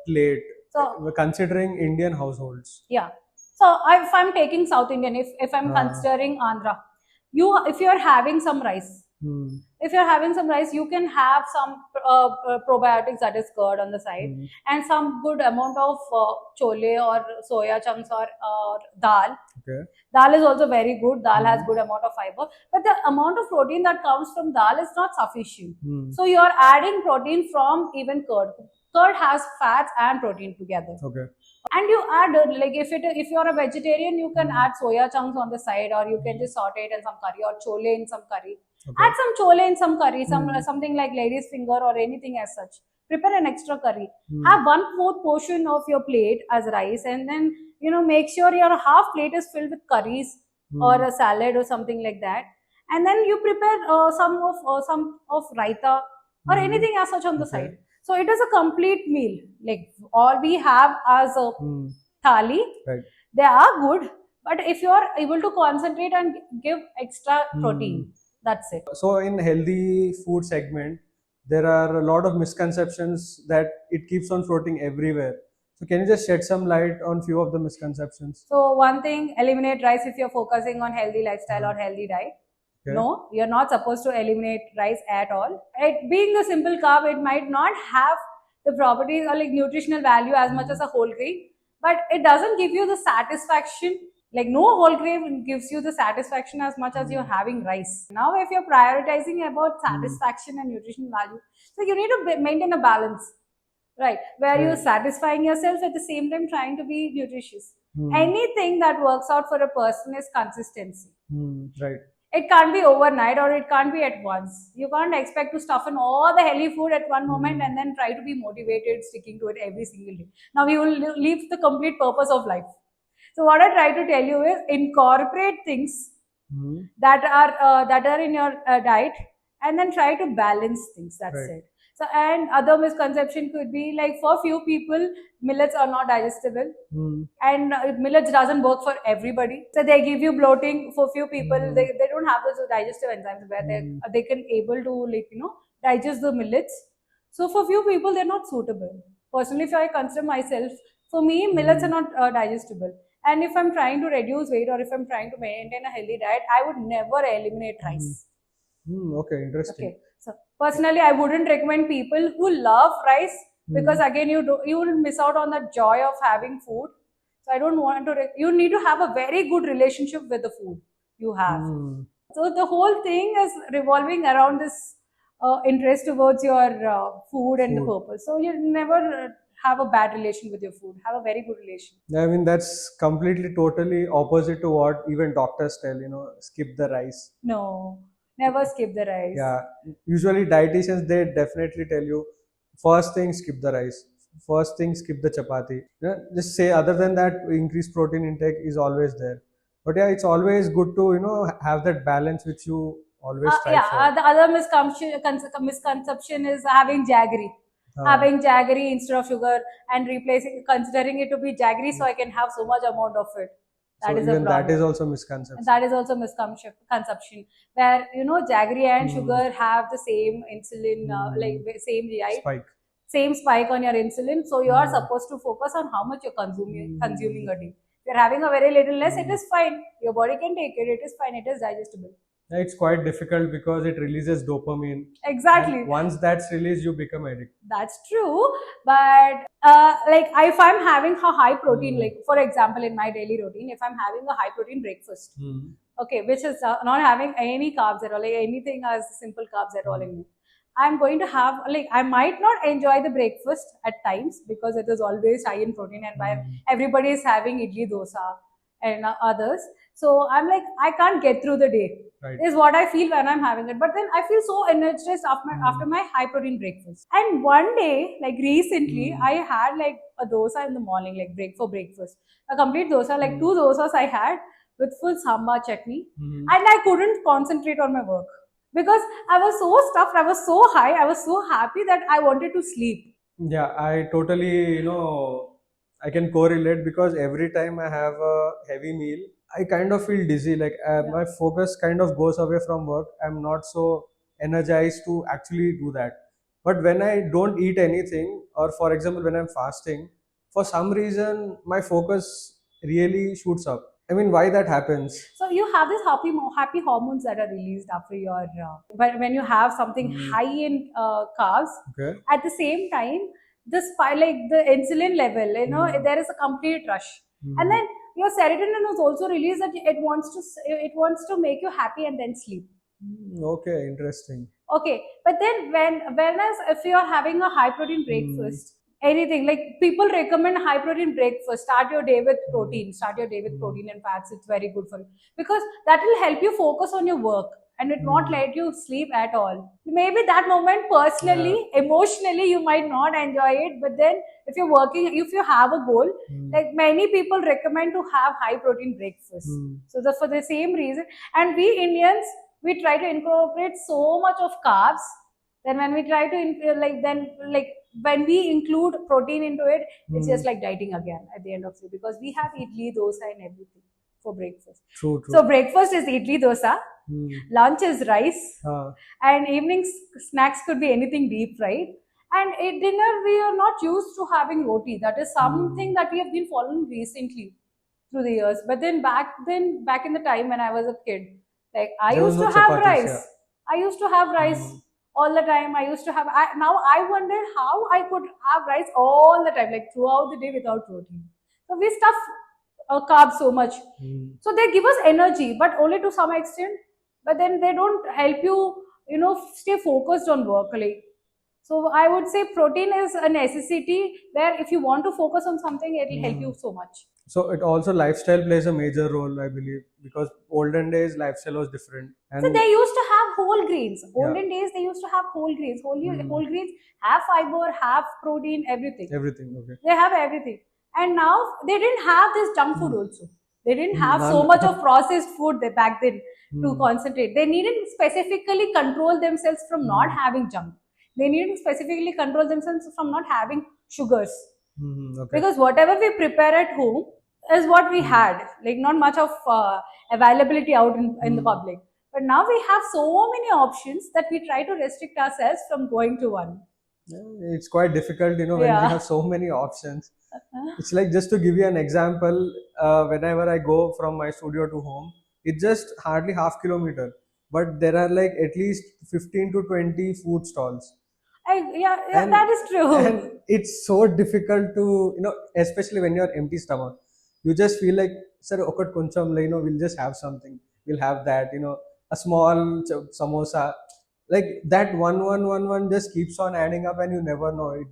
plate So considering Indian households? yeah. So if I'm taking South Indian, if I'm considering Andhra, if you're having some rice, Hmm. if you're having some rice, you can have some probiotics, that is curd on the side, Hmm. and some good amount of chole or soya chunks or dal. Okay. Dal is also very good. Dal has good amount of fiber, but the amount of protein that comes from dal is not sufficient. Hmm. So you're adding protein from even curd. Curd has fats and protein together. Okay. And you add like if you're a vegetarian, you can add soya chunks on the side, or you can just saute it in some curry, or chole in some curry. Okay. Add some chole in some curry, something like lady's finger or anything as such. Prepare an extra curry. Have 1/4 portion of your plate as rice, and then make sure your half plate is filled with curries or a salad or something like that. And then you prepare some of raita or anything as such on the Okay. side. So it is a complete meal. Like all we have as a thali, Right. they are good, but if you are able to concentrate and give extra protein, that's it. So, in healthy food segment, there are a lot of misconceptions that it keeps on floating everywhere. So can you just shed some light on few of the misconceptions? So one thing, eliminate rice if you're focusing on healthy lifestyle or healthy diet. Okay. No, you're not supposed to eliminate rice at all. It being a simple carb, it might not have the properties or like nutritional value as much as a whole grain, but it doesn't give you the satisfaction. Like no whole grain gives you the satisfaction as much as you're having rice. Now, if you're prioritizing about satisfaction and nutritional value, so you need to maintain a balance, right? Where you're Right. satisfying yourself at the same time trying to be nutritious. Hmm. Anything that works out for a person is consistency. Right. It can't be overnight or it can't be at once. You can't expect to stuff in all the healthy food at one moment and then try to be motivated sticking to it every single day. Now you will leave the complete purpose of life. So what I try to tell you is incorporate things Hmm. that are in your diet and then try to balance things. That's Right. it. So and other misconception could be like for few people millets are not digestible Hmm. and millets doesn't work for everybody. So they give you bloating for few people. They don't have those digestive enzymes where they can able to like digest the millets. So for few people they're not suitable. Personally, if I consider myself, for me millets are not digestible. And if I'm trying to reduce weight or if I'm trying to maintain a healthy diet, I would never eliminate rice. Okay, interesting. Okay. So personally, I wouldn't recommend people who love rice because again, you will miss out on the joy of having food. So I don't want to. You need to have a very good relationship with the food you have. So the whole thing is revolving around this interest towards your food and the purpose. So you never have a bad relation with your food. Have a very good relation. I mean, that's completely, totally opposite to what even doctors tell, skip the rice. No, never skip the rice. Yeah, usually dietitians, they definitely tell you, first thing, skip the rice. First thing, skip the chapati. Just say, other than that, increased protein intake is always there. But yeah, it's always good to, have that balance which you always strive for. The other misconception is having jaggery. Having jaggery instead of sugar and considering it to be jaggery so I can have so much amount of it. That So is a even problem. that is also misconception. That is also misconception where jaggery and sugar have the same insulin, like same GI, Spike. same spike on your insulin. So you are supposed to focus on how much you're consuming a day. If you're having a very little less, it is fine. Your body can take it. It is fine. It is digestible. Yeah, it's quite difficult because it releases dopamine. Exactly. And once that's released, you become addicted. That's true, but like if I'm having a high protein, like for example, in my daily routine, if I'm having a high protein breakfast, okay, which is not having any carbs at all, like anything as simple carbs at all in it, I'm going to have like I might not enjoy the breakfast at times because it is always high in protein, and by everybody is having idli dosa and others. So I'm like I can't get through the day. Right. Is what I feel when I'm having it. But then I feel so energized after my high protein breakfast. And one day, like recently, I had like a dosa in the morning, like for breakfast. A complete dosa, like 2 dosas I had with full sambar chutney. And I couldn't concentrate on my work because I was so stuffed, I was so high, I was so happy that I wanted to sleep. Yeah, I totally, I can correlate because every time I have a heavy meal, I kind of feel dizzy. Like my focus kind of goes away from work. I'm not so energized to actually do that. But when I don't eat anything, or for example, when I'm fasting, for some reason, my focus really shoots up. I mean, why that happens? So you have these happy hormones that are released after your when you have something high in carbs. Okay. At the same time, like the insulin level, there is a complete rush, and then your serotonin is also released that it wants to make you happy and then sleep. Okay, interesting. Okay, but then whereas if you are having a high protein breakfast, anything like people recommend high protein breakfast. Start your day with protein. Start your day with protein and fats. It's very good for you because that will help you focus on your work and it not let you sleep at all. Maybe that moment personally, emotionally, you might not enjoy it, but then if you're working, if you have a goal, like many people recommend to have high protein breakfast. So for the same reason, and we Indians, we try to incorporate so much of carbs. Then when we try to when we include protein into it, it's just like dieting again at the end of the day because we have idli, dosa, and everything. for breakfast. True, true. So breakfast is idli dosa, lunch is rice, and evening snacks could be anything deep fried. And at dinner, we are not used to having roti. That is something that we have been following recently through the years. But then back in the time when I was a kid, like I There was used no to have chapatis, rice. yeah. I used to have rice all the time. I used to have. Now I wonder how I could have rice all the time, like throughout the day without protein. So we stuff carbs so much. So they give us energy, but only to some extent. But then they don't help you, stay focused on work. Like, so I would say protein is a necessity where if you want to focus on something, it will help you so much. So it also lifestyle plays a major role, I believe, because olden days lifestyle was different. So they used to have whole grains. Olden days they used to have whole grains. Whole grains have fiber, have protein, everything. Everything, okay. They have everything. And now they didn't have this junk food also. They didn't have so None. much of processed food back then to concentrate. They needed specifically control themselves from not having junk. They needed specifically control themselves from not having sugars. Okay. Because whatever we prepare at home is what we had, like not much of availability out in the public. But now we have so many options that we try to restrict ourselves from going to one. It's quite difficult, when we have so many options. It's like, just to give you an example, whenever I go from my studio to home, it's just hardly half kilometer, but there are like at least 15 to 20 food stalls. And that is true. And it's so difficult to, especially when you're empty stomach, you just feel like, sir, okat koncham, we'll just have something. We'll have that, a small samosa. Like that one just keeps on adding up, and you never know it.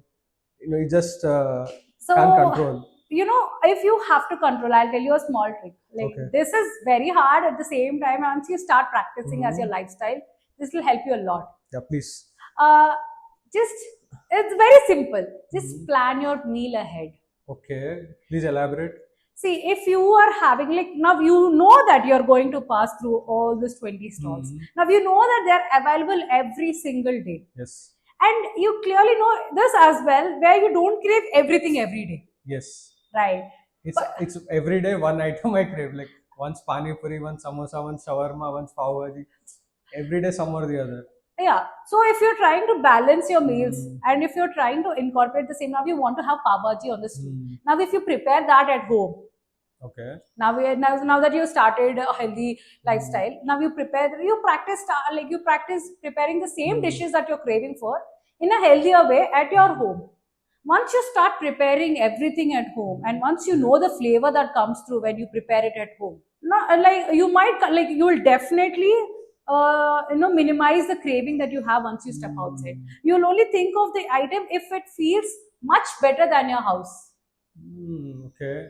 You just can't control. If you have to control, I'll tell you a small trick. Like this is very hard. At the same time, once you start practicing as your lifestyle, this will help you a lot. Yeah, please. It's very simple. Just plan your meal ahead. Okay, please elaborate. See, if you are having, like, now you know that you're going to pass through all these 20 stalls. Now you know that they're available every single day. Yes. And you clearly know this as well, where you don't crave everything every day. Yes. Right. It's every day one item I crave. Like once pani puri, once samosa, once shawarma, once pav bhaji. Every day some or the other. Yeah. So if you're trying to balance your meals and if you're trying to incorporate the same, now you want to have pav bhaji on the street. Now if you prepare that at home. Okay. Now that you started a healthy lifestyle, now you practice preparing the same dishes that you're craving for in a healthier way at your home. Once you start preparing everything at home, and once you know the flavor that comes through when you prepare it at home, you will definitely minimize the craving that you have once you step outside. You'll only think of the item if it feels much better than your house. Okay.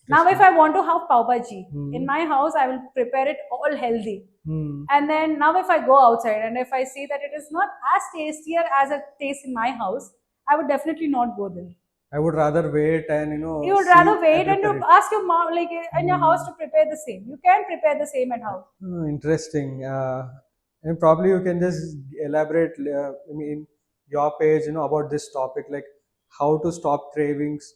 Now, if I want to have pav bhaji in my house, I will prepare it all healthy. And then now if I go outside and if I see that it is not as tastier as it tastes in my house, I would definitely not go there. I would rather wait and You would rather wait and to ask your mom, like in your house, to prepare the same. You can prepare the same at house. Interesting. And probably you can just elaborate. Your page, about this topic, like how to stop cravings.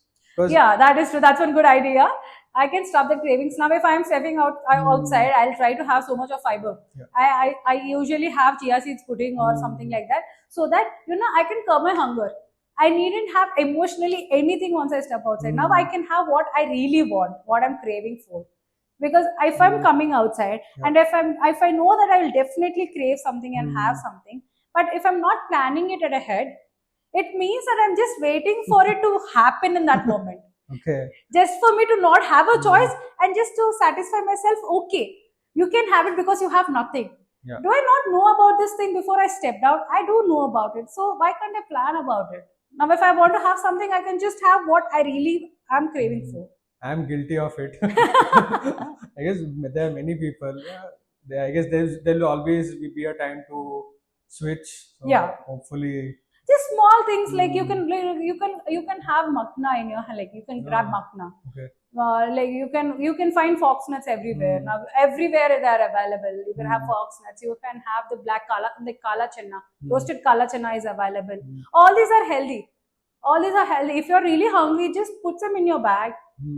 Yeah, that is true. That's one good idea. I can stop the cravings. Now, if I'm stepping outside, I'll try to have so much of fiber. Yeah. I usually have chia seeds pudding or something like that, so that I can curb my hunger. I needn't have emotionally anything once I step outside. Now I can have what I really want, what I'm craving for. Because if I'm coming outside and if I know that I will definitely crave something and have something, but if I'm not planning it ahead, it means that I'm just waiting for it to happen in that moment. Okay. Just for me to not have a choice and just to satisfy myself, okay, you can have it because you have nothing. Yeah. Do I not know about this thing before I stepped out? I do know about it. So why can't I plan about it? Now, if I want to have something, I can just have what I really am craving for. I'm guilty of it. I guess there are many people. I guess there'll always be a time to switch. So hopefully. Just small things like you can have makhna in your, like you can grab makhna. Okay. Like you can find fox nuts everywhere. Now everywhere they are available. You can have fox nuts. You can have the kala chana. Roasted kala chana is available. All these are healthy. If you're really hungry, just put them in your bag,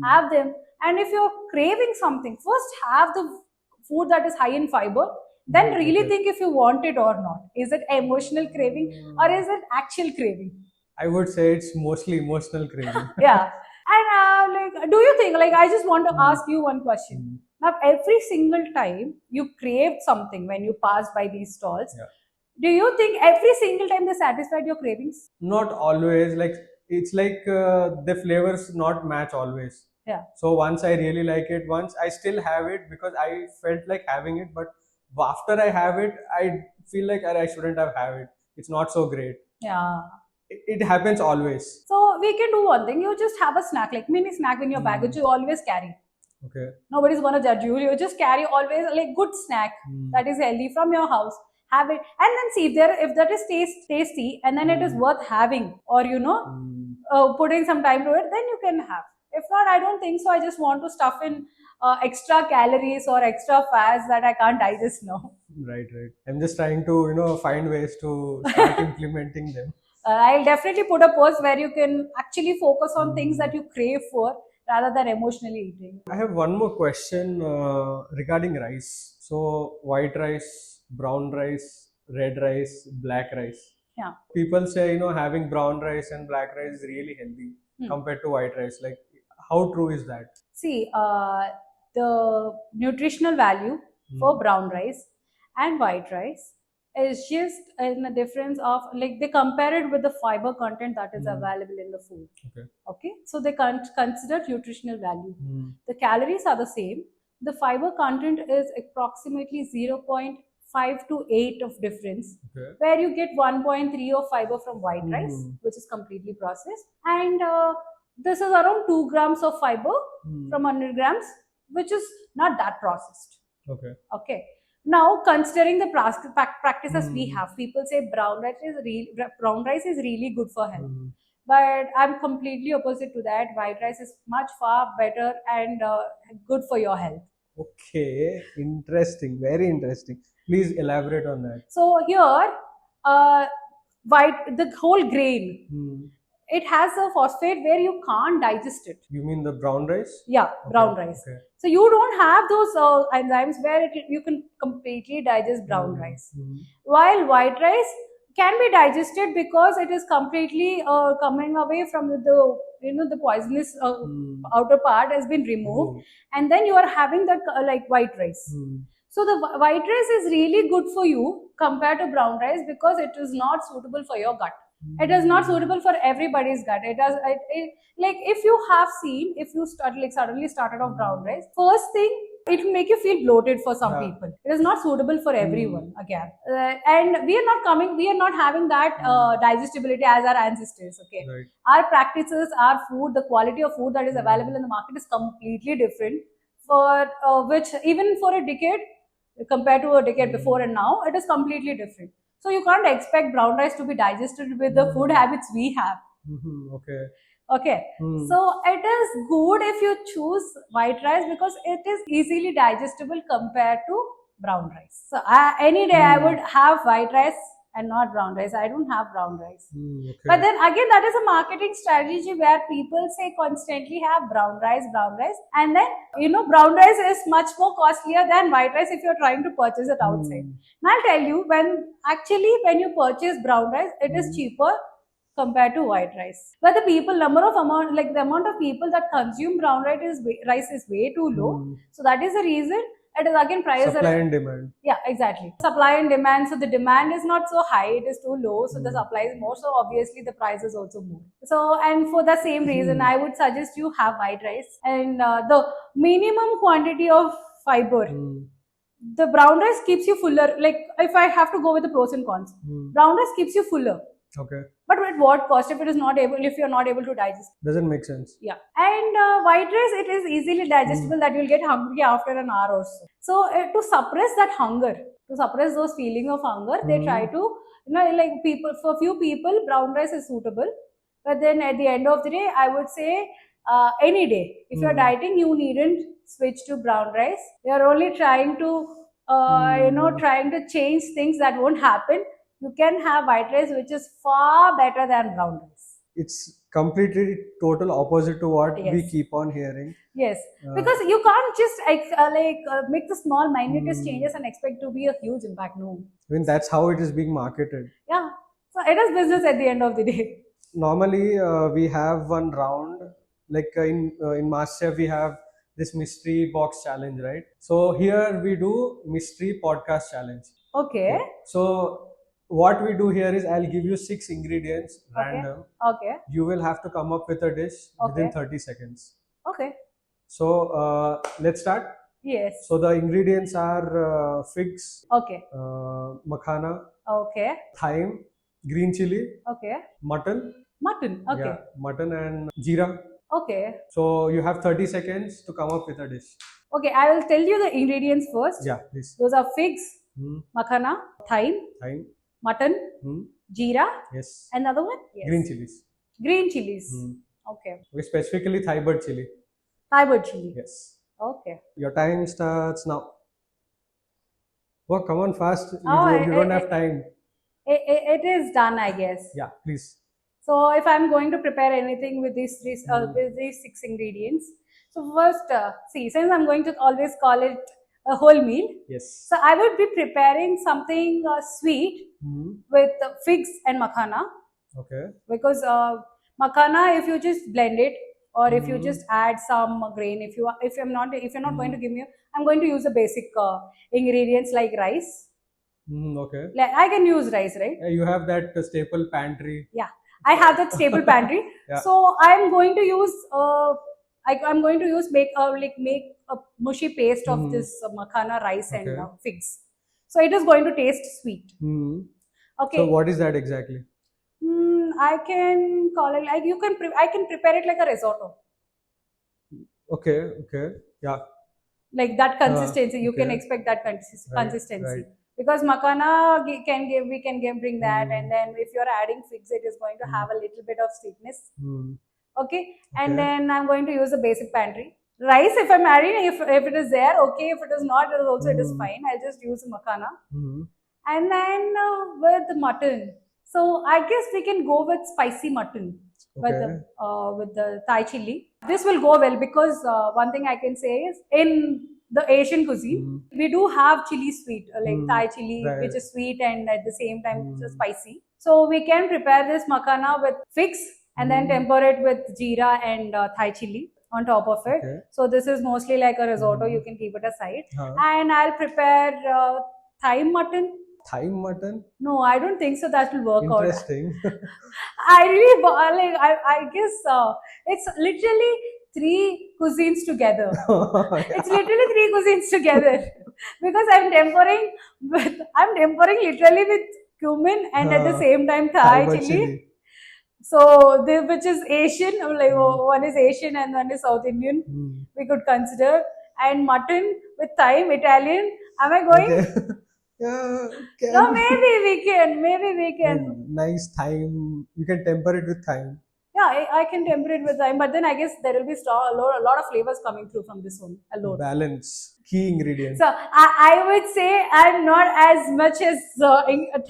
have them. And if you're craving something, first have the food that is high in fiber, then really Okay. think if you want it or not. Is it emotional craving or is it actual craving? I would say it's mostly emotional craving. Yeah. And like, do you think, like, I just want to ask you one question. Mm. Now, every single time you craved something when you passed by these stalls, Yeah. do you think every single time they satisfied your cravings? Not always. Like it's like the flavors not match always. Yeah. So once I really like it, once I still have it because I felt like having it, but after I have it, I feel like I shouldn't have it. It's not so great. Yeah. It happens always. So we can do one thing. You just have a snack, like mini snack in your bag, which you always carry. Okay. Nobody's gonna judge you. You just carry always like good snack that is healthy from your house. Have it and then see if that is tasty and then it is worth having, or putting some time to it, then you can have. If not, I don't think so. I just want to stuff in extra calories or extra fats that I can't digest now. Right, right. I'm just trying to find ways to start implementing them. I'll definitely put a post where you can actually focus on things that you crave for rather than emotionally eating. I have one more question regarding rice. So, white rice, brown rice, red rice, black rice. Yeah. People say, having brown rice and black rice is really healthy compared to white rice. Like, how true is that? See, the nutritional value for brown rice and white rice is just in the difference of, like, they compare it with the fiber content that is available in the food. Okay, so they consider nutritional value. The calories are the same. The fiber content is approximately 0.5 to 8 of difference, where you get 1.3 of fiber from white rice, which is completely processed, and this is around 2 grams of fiber from 100 grams, which is not that processed. Okay. Now, considering the practices we have, people say brown rice is really good for health. But I'm completely opposite to that. White rice is much far better and good for your health. Okay, interesting, very interesting. Please elaborate on that. So here, the whole grain, it has a phosphate where you can't digest it. You mean the brown rice? Yeah, brown rice. Okay. So you don't have those enzymes where you can completely digest brown rice. While white rice can be digested because it is completely coming away from the poisonous outer part has been removed, and then you are having that like white rice. So the white rice is really good for you compared to brown rice because it is not suitable for your gut. It is not suitable for everybody's gut. Like if you have seen, if you suddenly started off brown rice, first thing, it will make you feel bloated for some people. It is not suitable for everyone again. And we are not having that digestibility as our ancestors. Okay. Right. Our practices, our food, the quality of food that is available in the market is completely different. For which even for a decade, compared to a decade before and now, it is completely different. So you can't expect brown rice to be digested with the food habits we have. Okay. So it is good if you choose white rice because it is easily digestible compared to brown rice. So any day I would have white rice and not brown rice. I don't have brown rice. But then again, that is a marketing strategy where people say constantly have brown rice. And then, brown rice is much more costlier than white rice if you're trying to purchase it outside. And I'll tell you, when you purchase brown rice, it is cheaper compared to white rice. But the amount of people that consume brown rice is way too low. So that is the reason. It is again prices supply and demand. Yeah, exactly. Supply and demand. So the demand is not so high; it is too low. So the supply is more. So obviously the price is also more. So and for the same reason, I would suggest you have white rice and the minimum quantity of fiber. The brown rice keeps you fuller. Like if I have to go with the pros and cons, brown rice keeps you fuller. Okay. But at what cost? If you're not able to digest, doesn't make sense. Yeah, and white rice, it is easily digestible that you'll get hungry after an hour or so. So to suppress that hunger, to suppress those feeling of hunger, they try to for few people, brown rice is suitable. But then at the end of the day, I would say any day, if you're dieting, you needn't switch to brown rice. You're only trying to trying to change things that won't happen. You can have white rice, which is far better than brown rice. It's completely total opposite to what we keep on hearing. Yes, Uh, because you can't just make the small minutest changes and expect to be a huge impact. No. I mean, that's how it is being marketed. Yeah. So it is business at the end of the day. Normally, we have one round, like in MasterChef, we have this mystery box challenge, right? So here we do mystery podcast challenge. Okay. Okay. So what we do here is I'll give you 6 ingredients Okay. random. Okay. You will have to come up with a dish within Okay. 30 seconds. Okay. So let's start. Yes. So the ingredients are figs, Okay. makhana, Okay. thyme, green chili, Okay. mutton. Mutton. Okay. Yeah, mutton and jeera. Okay. So you have 30 seconds to come up with a dish. Okay. I will tell you the ingredients first. Yeah, please. Those are figs, Hmm, makhana, thyme, thyme. mutton, Hmm, jeera, yes. another one? Yes. Green chilies. Green chilies. Hmm. Okay. Okay, specifically Thai bird chili. Thai bird chili. Yes. Okay. Your time starts now. Oh, come on fast. You, Oh, you don't have time. It is done, I guess. Yeah, please. So if I'm going to prepare anything with these with these 6 ingredients, so first, see, since I'm going to always call it a whole meal, Yes. so I would be preparing something sweet Hmm. with figs and makhana, Okay. because makhana, if you just blend it, or if you Mhm. just add some grain, if you're not going to give me, I'm going to use the basic ingredients like rice. Okay. Like I can use rice, right? Yeah, you have that staple pantry. Yeah, I have that staple pantry. Yeah. So I'm going to use I'm going to use make a mushy paste of Mhm. this makhana, rice, and Okay. figs. So it is going to taste sweet. Hmm. Okay. So what is that exactly? I can call it like I can prepare it like a risotto, Okay. Okay. Yeah. like that consistency. You can okay. expect that Right, consistency. right. Because makhana we can bring that, and then if you're adding figs, it is going to have a little bit of sweetness. Hmm. Okay, and Okay. then I'm going to use the basic pantry rice. If I'm adding, if it is there, okay. If it is not, it is also it is fine. I'll just use makhana, Hmm. and then with the mutton. So I guess we can go with spicy mutton Okay. with the Thai chili. This will go well because one thing I can say is in the Asian cuisine, we do have chili sweet, like Mm, Thai chili, right. which is sweet and at the same time it's spicy. So we can prepare this makhana with figs and then temper it with jeera and Thai chili on top of it. Okay. So this is mostly like a risotto. You can keep it aside. Huh. And I'll prepare Thai mutton. Thai mutton. No, I don't think so. That will work out. Interesting. I really like. I guess it's literally 3 cuisines together. It's literally 3 cuisines together because I'm tempering literally with cumin and at the same time Thai bird chili. So which is Asian, like one is Asian and one is South Indian. We could consider, and mutton with thyme, Italian. Am I going? Okay. Yeah. No, maybe we can. Maybe we can. Nice thyme. You can temper it with thyme. Yeah, I can temper it with thyme, but then I guess there will be a lot of flavors coming through from this one alone. Balance. Key ingredient. So I would say I'm not as much as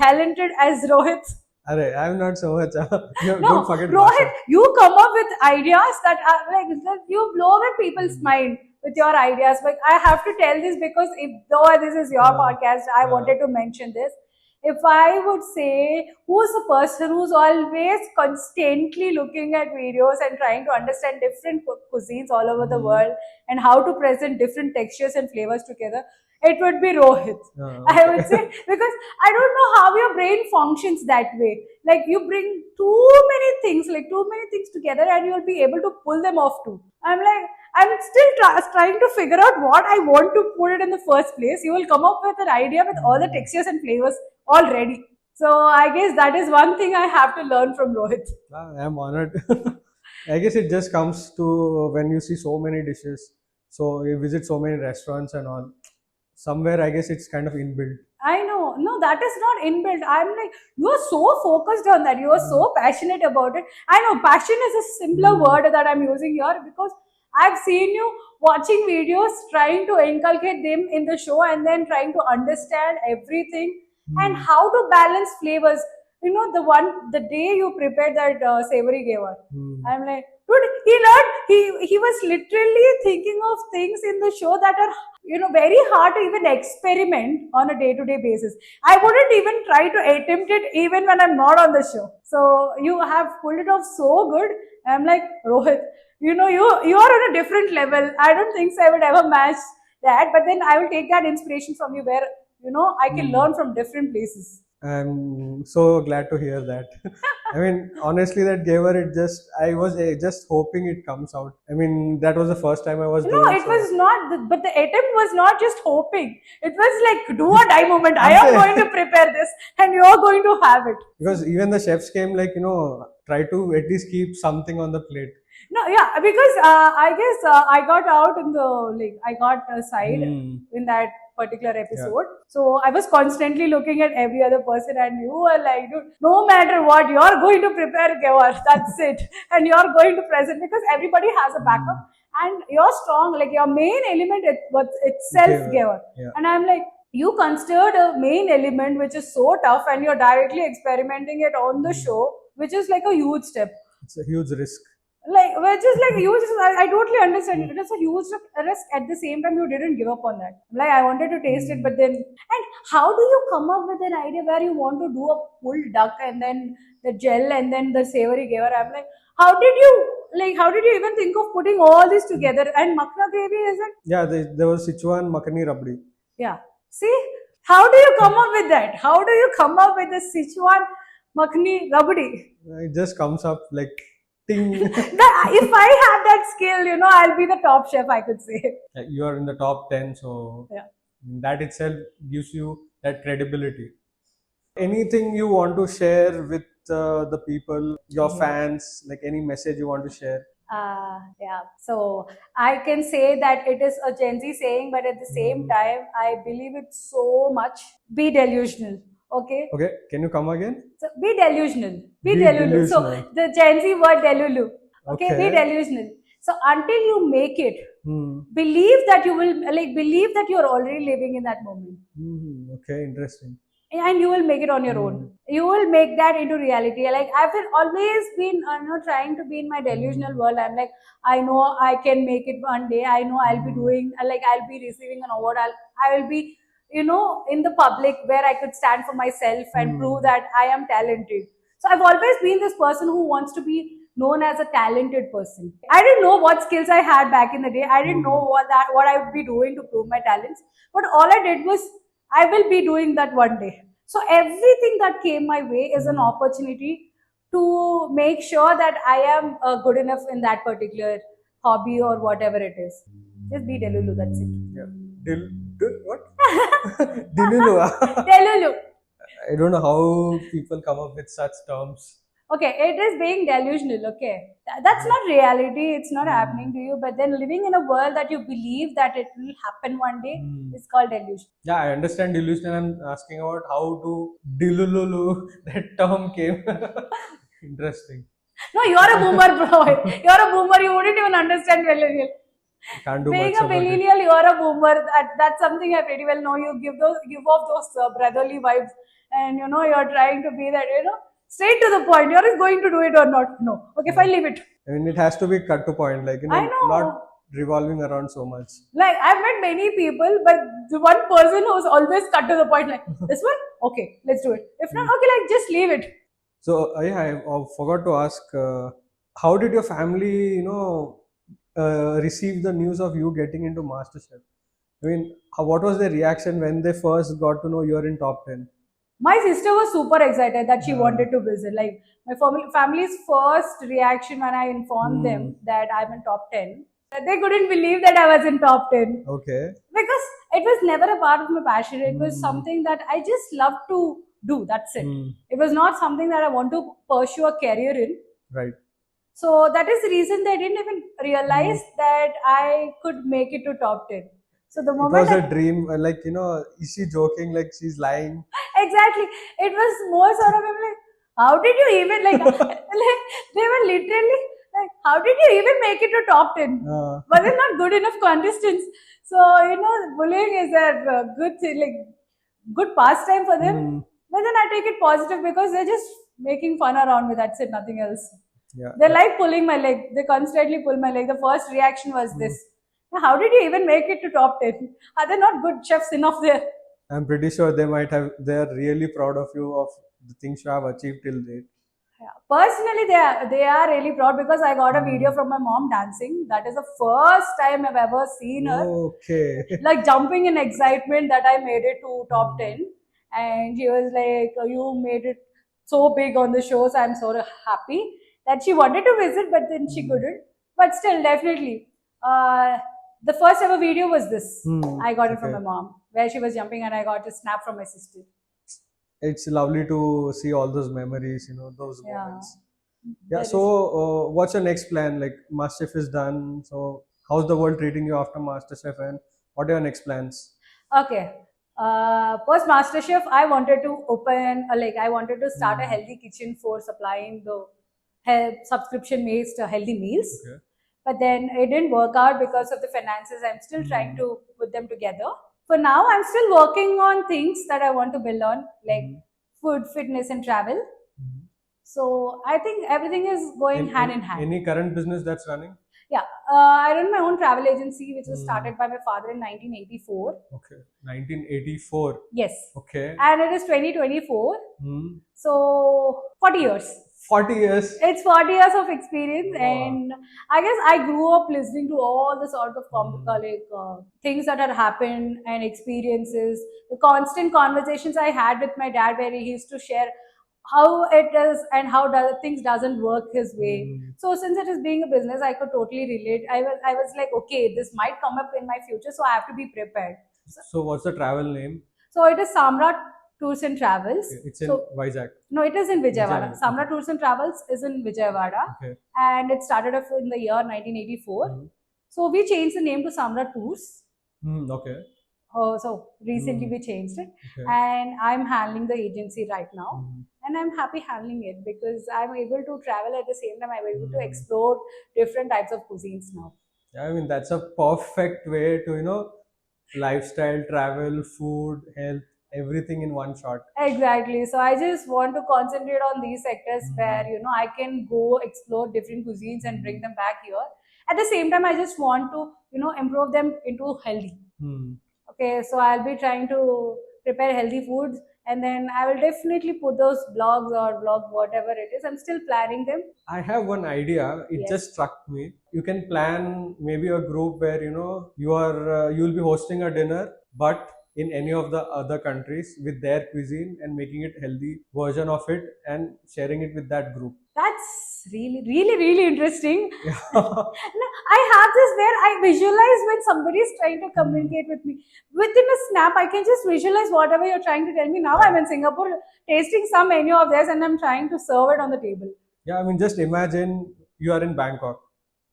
talented as Rohit. Arey, I'm not so much. No, Don't forget Rohit, Basha. you come up with ideas that are like that you blow away people's mind with your ideas. But I have to tell this because though this is your podcast, I wanted to mention this. If I would say who's the person who's always constantly looking at videos and trying to understand different cuisines all over the world and how to present different textures and flavors together, it would be Rohit. I would say, because I don't know how your brain functions that way. Like you bring too many things together and you'll be able to pull them off too. I'm still trying to figure out what I want to put it in the first place. You will come up with an idea with all the textures and flavors already. So I guess that is one thing I have to learn from Rohit. I'm honored. I guess it just comes to when you see so many dishes. So you visit so many restaurants and all. Somewhere I guess it's kind of inbuilt. I know. No, that is not inbuilt. I'm like, you are so focused on that. You are so passionate about it. I know passion is a simpler word that I'm using here because I've seen you watching videos, trying to inculcate them in the show and then trying to understand everything and how to balance flavors. You know, the day you prepared that savory gavar, I'm like, Dude, he learned. He was literally thinking of things in the show that are very hard to even experiment on a day-to-day basis. I wouldn't even try to attempt it even when I'm not on the show. So you have pulled it off so good. I'm like, Rohit, you are on a different level. I don't think so I would ever match that. But then I will take that inspiration from you, where I can learn from different places. I'm so glad to hear that. I mean, honestly, that gave her I was just hoping it comes out. I mean, that was the first time I was No, doing it so. was not, but the attempt was not just hoping. It was like, do or die moment. I am going to prepare this and you are going to have it. Because even the chefs came like, try to at least keep something on the plate. No, yeah, because I guess I got out in I got aside in that particular episode. So I was constantly looking at every other person, and you were like, dude, no matter what, you're going to prepare Gewar. That's it. And you're going to present, because everybody has a backup and you're strong. Like your main element was itself Gewar. Yeah. And I'm like, you considered a main element which is so tough, and you're directly experimenting it on the show, which is like a huge step. It's a huge risk. Which is like huge. I totally understand it. It's a huge risk. At the same time, you didn't give up on that. Like, I wanted to taste it, but then, and how do you come up with an idea where you want to do a pulled duck and then the gel and then the savory Gewar? I'm like, how did you even think of putting all this together? And makhna gravy, is it? Yeah, there was Sichuan makhani rabdi. Yeah. See, how do you come up with that? How do you come up with the Sichuan makhni rabdi? It just comes up like ting. If I had that skill, I'll be the top chef, I could say. You are in the top 10, so yeah, that itself gives you that credibility. Anything you want to share with the people, your fans, like any message you want to share? Yeah. So I can say that it is a Gen Z saying, but at the same time, I believe it so much. Be delusional. Okay. Okay. Can you come again? So be delusional. Be delusional. So the Gen Z word delulu. Okay. Be delusional. So until you make it, believe that believe that you're already living in that moment. Okay. Interesting. And you will make it on your own. You will make that into reality. Like, I've always been trying to be in my delusional world. I'm like, I know I can make it one day. I know I'll be doing, I'll be receiving an award. I will be, in the public, where I could stand for myself and prove that I am talented. So I've always been this person who wants to be known as a talented person. I didn't know what skills I had back in the day. I didn't know what I would be doing to prove my talents. But all I did was, I will be doing that one day. So everything that came my way is an opportunity to make sure that I am good enough in that particular hobby or whatever it is. Just be Delulu, that's it. Yeah. What? Delulu. Delulu. I don't know how people come up with such terms. Okay, it is being delusional, okay. That's not reality, it's not happening to you, but then living in a world that you believe that it will happen one day is called delusion. Yeah, I understand delusion. I'm asking about how to Dilululu, that term came. Interesting. No, you're a boomer, bro. You're a boomer, you wouldn't even understand millennial. Can't do Being much a about millennial, you're a boomer. That's something I pretty well know. You give off those brotherly vibes, and you're trying to be that, straight to the point. You're going to do it or not? No. Okay, fine, leave it. I mean, it has to be cut to point, like, I know. not revolving around so much. Like, I've met many people, but the one person who's always cut to the point, like, this one? Okay, let's do it. If not, okay, just leave it. So, I forgot to ask, how did your family, receive the news of you getting into MasterChef? I mean, what was their reaction when they first got to know you're in top 10? My sister was super excited that she wanted to visit. Like, my family's first reaction when I informed them that I'm in top 10, they couldn't believe that I was in top 10. Okay. Because it was never a part of my passion. It was something that I just love to do. That's it. It was not something that I want to pursue a career in. Right. So that is the reason they didn't even realize that I could make it to top 10. So the moment it was a dream, like, is she joking, like she's lying? Exactly. It was more sort of like, how did you even, like they were literally like, how did you even make it to top 10? Was it not good enough contestants? So, bullying is a good thing, like, good pastime for them. But then I take it positive because they're just making fun around me. That's it, nothing else. Yeah. They like pulling my leg. They constantly pull my leg. The first reaction was Hmm. this. How did you even make it to top 10? Are they not good chefs enough there? I'm pretty sure they might have. They're really proud of you of the things you have achieved till date. Yeah. Personally, they are really proud because I got a video from my mom dancing. That is the first time I've ever seen her Okay. like jumping in excitement that I made it to top Hmm. 10. And she was like, You made it so big on the show, so I'm so happy that she wanted to visit, but then she Hmm. couldn't. But still, definitely. Uh, the first ever video was this. Hmm. I got it from Okay. my mom, where she was jumping, and I got a snap from my sister. It's lovely to see all those memories, those Yeah. moments. Yeah. That So, is what's your next plan? Like, MasterChef is done. So, how's the world treating you after MasterChef, and what are your next plans? okay. Post MasterChef, I wanted to open, I wanted to start a Hmm. healthy kitchen for supplying the subscription based healthy meals. Okay. But then it didn't work out because of the finances. I'm still trying to put them together. For now, I'm still working on things that I want to build on, like Hmm. food, fitness, and travel. Hmm. So I think everything is going hand in hand. Any current business that's running? Yeah, I run my own travel agency, which was Hmm. started by my father in 1984. Okay. 1984. Yes, Okay. and it is 2024. Hmm. So 40 years. 40 years. It's 40 years of experience, Wow. and I guess I grew up listening to all the sort of things that had happened and experiences. The constant conversations I had with my dad, where he used to share how it is and how things doesn't work his way. Hmm. So since it is being a business, I could totally relate. I was like, okay, this might come up in my future, so I have to be prepared. So, what's the travel name? So it is Samrat Tours and Travels. It's in So Vizag. no, it is in Vijayawada. Vijayawada, Samra okay. Tours and Travels is in Vijayawada, Okay. and it started off in the year 1984. Hmm. So we changed the name to Samra Tours. Hmm. Okay. So recently Hmm. we changed it, Okay. and I'm handling the agency right now, Hmm. and I'm happy handling it because I'm able to travel at the same time. I'm able to Hmm. explore different types of cuisines now. Yeah, I mean, that's a perfect way to, lifestyle, travel, food, health, everything in one shot. Exactly. So I just want to concentrate on these sectors where Hmm. I can go explore different cuisines and bring them back here. At the same time, I just want to improve them into healthy. Hmm. Okay, so I'll be trying to prepare healthy foods, and then I will definitely put those blogs or blog whatever it is. I'm still planning them. I have one idea. It Yes. just struck me. You can plan maybe a group where you'll be hosting a dinner, but in any of the other countries with their cuisine and making it healthy version of it and sharing it with that group. That's really, really, really interesting. Yeah. No, I have this where I visualize when somebody is trying to communicate with me. Within a snap, I can just visualize whatever you're trying to tell me. Now I'm in Singapore tasting some menu of theirs, and I'm trying to serve it on the table. Yeah, I mean, just imagine you are in Bangkok.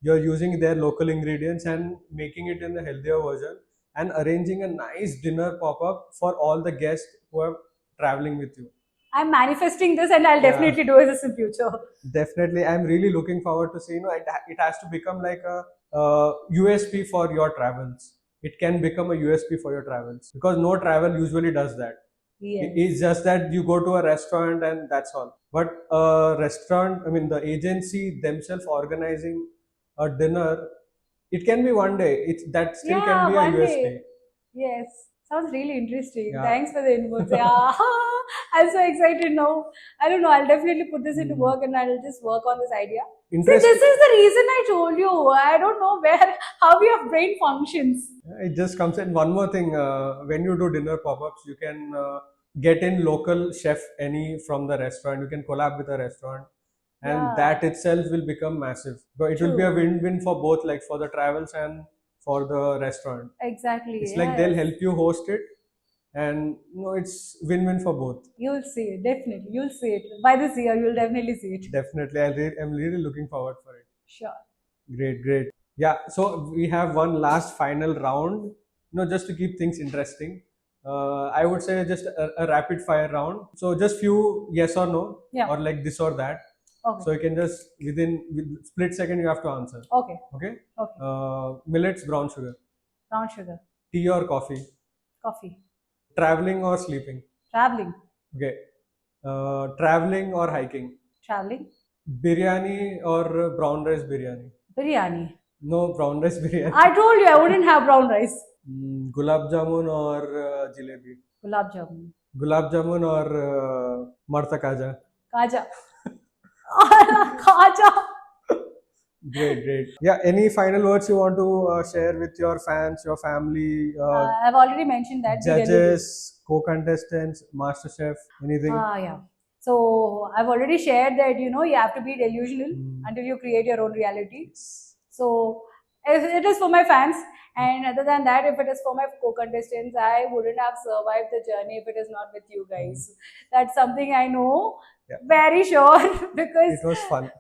You're using their local ingredients and making it in a healthier version and arranging a nice dinner pop up for all the guests who are traveling with you. I'm manifesting this, and I'll Yeah. definitely do this in future. Definitely, I'm really looking forward to see. It has to become like a USP for your travels. It can become a USP for your travels because no travel usually does that. Yes. It's just that you go to a restaurant and that's all. But a restaurant, I mean, the agency themselves organizing a dinner, it can be one day. That still can Yeah, be a one USP. day. Yes. Sounds really interesting. Yeah. Thanks for the inputs. Yeah. I'm so excited now. I don't know. I'll definitely put this into Hmm. work, and I'll just work on this idea. See, Interest. this is the reason I told you. I don't know how your brain functions. It just comes in. One more thing, when you do dinner pop-ups, you can get in local chef any from the restaurant. You can collab with a restaurant, and Yeah. that itself will become massive. But it will be a True. win-win for both, like for the travels and for the restaurant. Exactly. It's like they'll Yes. help you host it, and it's win-win for both. You'll see it. Definitely. You'll see it. By this year, you'll definitely see it. Definitely, I'm really looking forward for it. Sure. Great, great. Yeah, so we have one last final round, just to keep things interesting. I would say just a rapid fire round. So just few yes or no, Yeah. or like this or that. Okay. So you can just with split second you have to answer. Okay. Okay. Okay. Millets, brown sugar, Brown sugar. tea or coffee, Coffee. traveling or sleeping. Traveling. Okay. Traveling or hiking, Traveling. Biryani or brown rice biryani? Biryani. No, brown rice biryani. I told you I wouldn't have brown rice. Gulab jamun or jalebi? Gulab jamun. Gulab jamun or marta kaja? Kaja. Kaja. Great, great. Yeah, any final words you want to share with your fans, your family, I've already mentioned that. judges, co-contestants, master chef, anything? Yeah. So I've already shared that you have to be delusional until you create your own reality. So if it is for my fans, and other than that, if it is for my co-contestants, I wouldn't have survived the journey if it is not with you guys. That's something I know very sure because It was fun.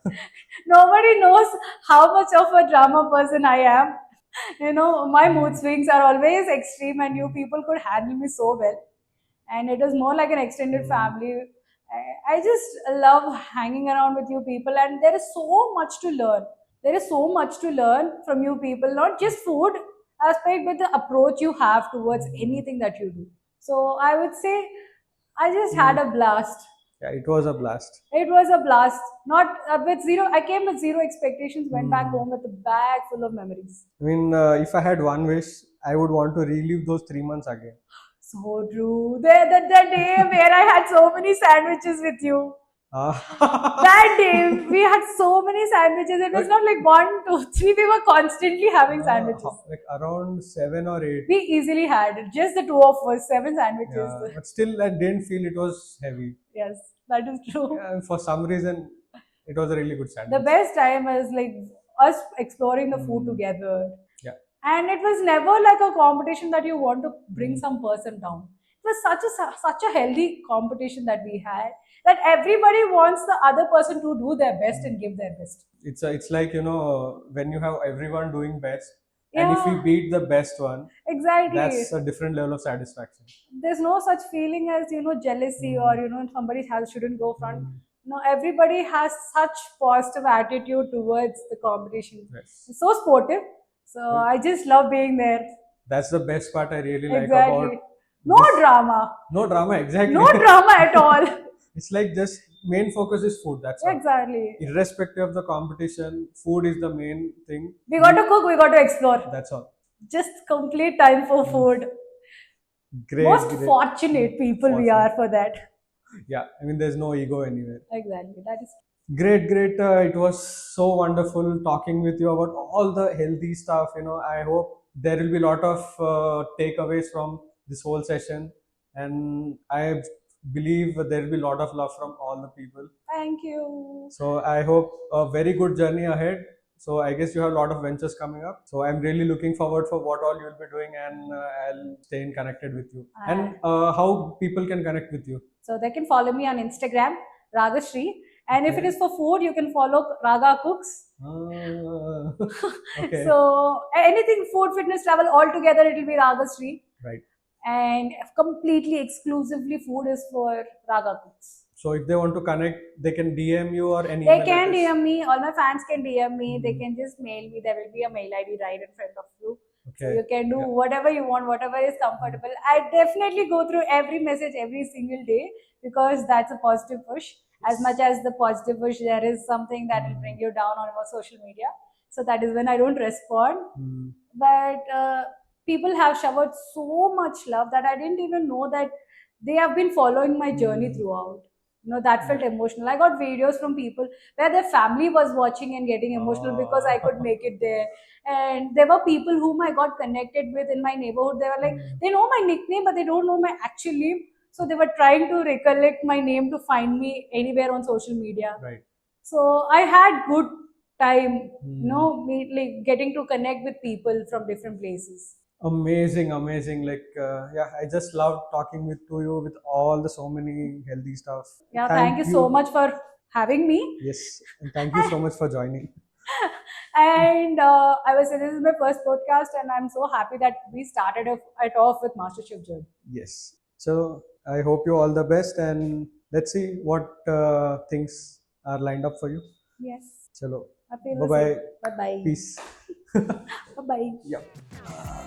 nobody knows how much of a drama person I am. My mood swings are always extreme, and you people could handle me so well. And it is more like an extended family. I just love hanging around with you people, and there is so much to learn. There is so much to learn from you people, not just food aspect, but the approach you have towards anything that you do. So I would say I just had a blast. Yeah, it was a blast. It was a blast. Not with zero. I came with zero expectations. Went back home with a bag full of memories. I mean, if I had one wish, I would want to relive those 3 months again. So true. The day where I had so many sandwiches with you. That day we had so many sandwiches. It was not like 1, 2, 3. We were constantly having sandwiches. Like around 7 or 8. We easily had just the two of us 7 sandwiches. Yeah, but still, I didn't feel it was heavy. Yes, that is true. Yeah, for some reason, it was a really good sandwich. The best time is like us exploring the food together. Yeah. And it was never like a competition that you want to bring some person down. It was such a healthy competition that we had, that everybody wants the other person to do their best and give their best. It's like when you have everyone doing best, and if we beat the best one, exactly, that's a different level of satisfaction. There's no such feeling as jealousy or somebody shouldn't go front. No, everybody has such positive attitude towards the competition. Yes. It's so sportive. So I just love being there. That's the best part I really like about. No drama. No drama, exactly. No drama at all. It's like just main focus is food. That's all. Exactly. Irrespective of the competition, food is the main thing. We got to cook, we got to explore. That's all. Just complete time for food. Great. Most fortunate people we are for that. Yeah, I mean, there's no ego anywhere. Exactly. That is great. It was so wonderful talking with you about all the healthy stuff. I hope there will be a lot of takeaways from this whole session, and I believe there will be a lot of love from all the people. Thank you. So I hope a very good journey ahead. So I guess you have a lot of ventures coming up. So I'm really looking forward for what all you'll be doing, and I'll stay connected with you. And how people can connect with you? So they can follow me on Instagram, Ragashri. And if it is for food, you can follow Raga Cooks. Okay. So anything food, fitness, travel, all together, it will be Ragashri. Right. And completely exclusively food is for Raga Cooks. So if they want to connect, they can DM you or any. They can DM me. All my fans can DM me. They can just mail me. There will be a mail ID right in front of you. Okay. So you can do whatever you want, whatever is comfortable. I definitely go through every message every single day, because that's a positive push. As much as the positive push, there is something that will bring you down on our social media. So that is when I don't respond. But people have showered so much love that I didn't even know that they have been following my journey throughout. That felt emotional. I got videos from people where their family was watching and getting emotional because I could make it there. And there were people whom I got connected with in my neighborhood. They were like, they know my nickname, but they don't know my actual name. So they were trying to recollect my name to find me anywhere on social media. Right. So I had good time, like getting to connect with people from different places. Amazing. Like, I just love talking to you with all the so many healthy stuff. Yeah, thank you so much for having me. Yes, and thank you so much for joining. And I was saying, this is my first podcast, and I'm so happy that we started it off with MasterChef journey. Yes. So I hope you all the best, and let's see what things are lined up for you. Yes. Chalo. Bye bye. Bye bye. Peace. Bye bye. Yeah.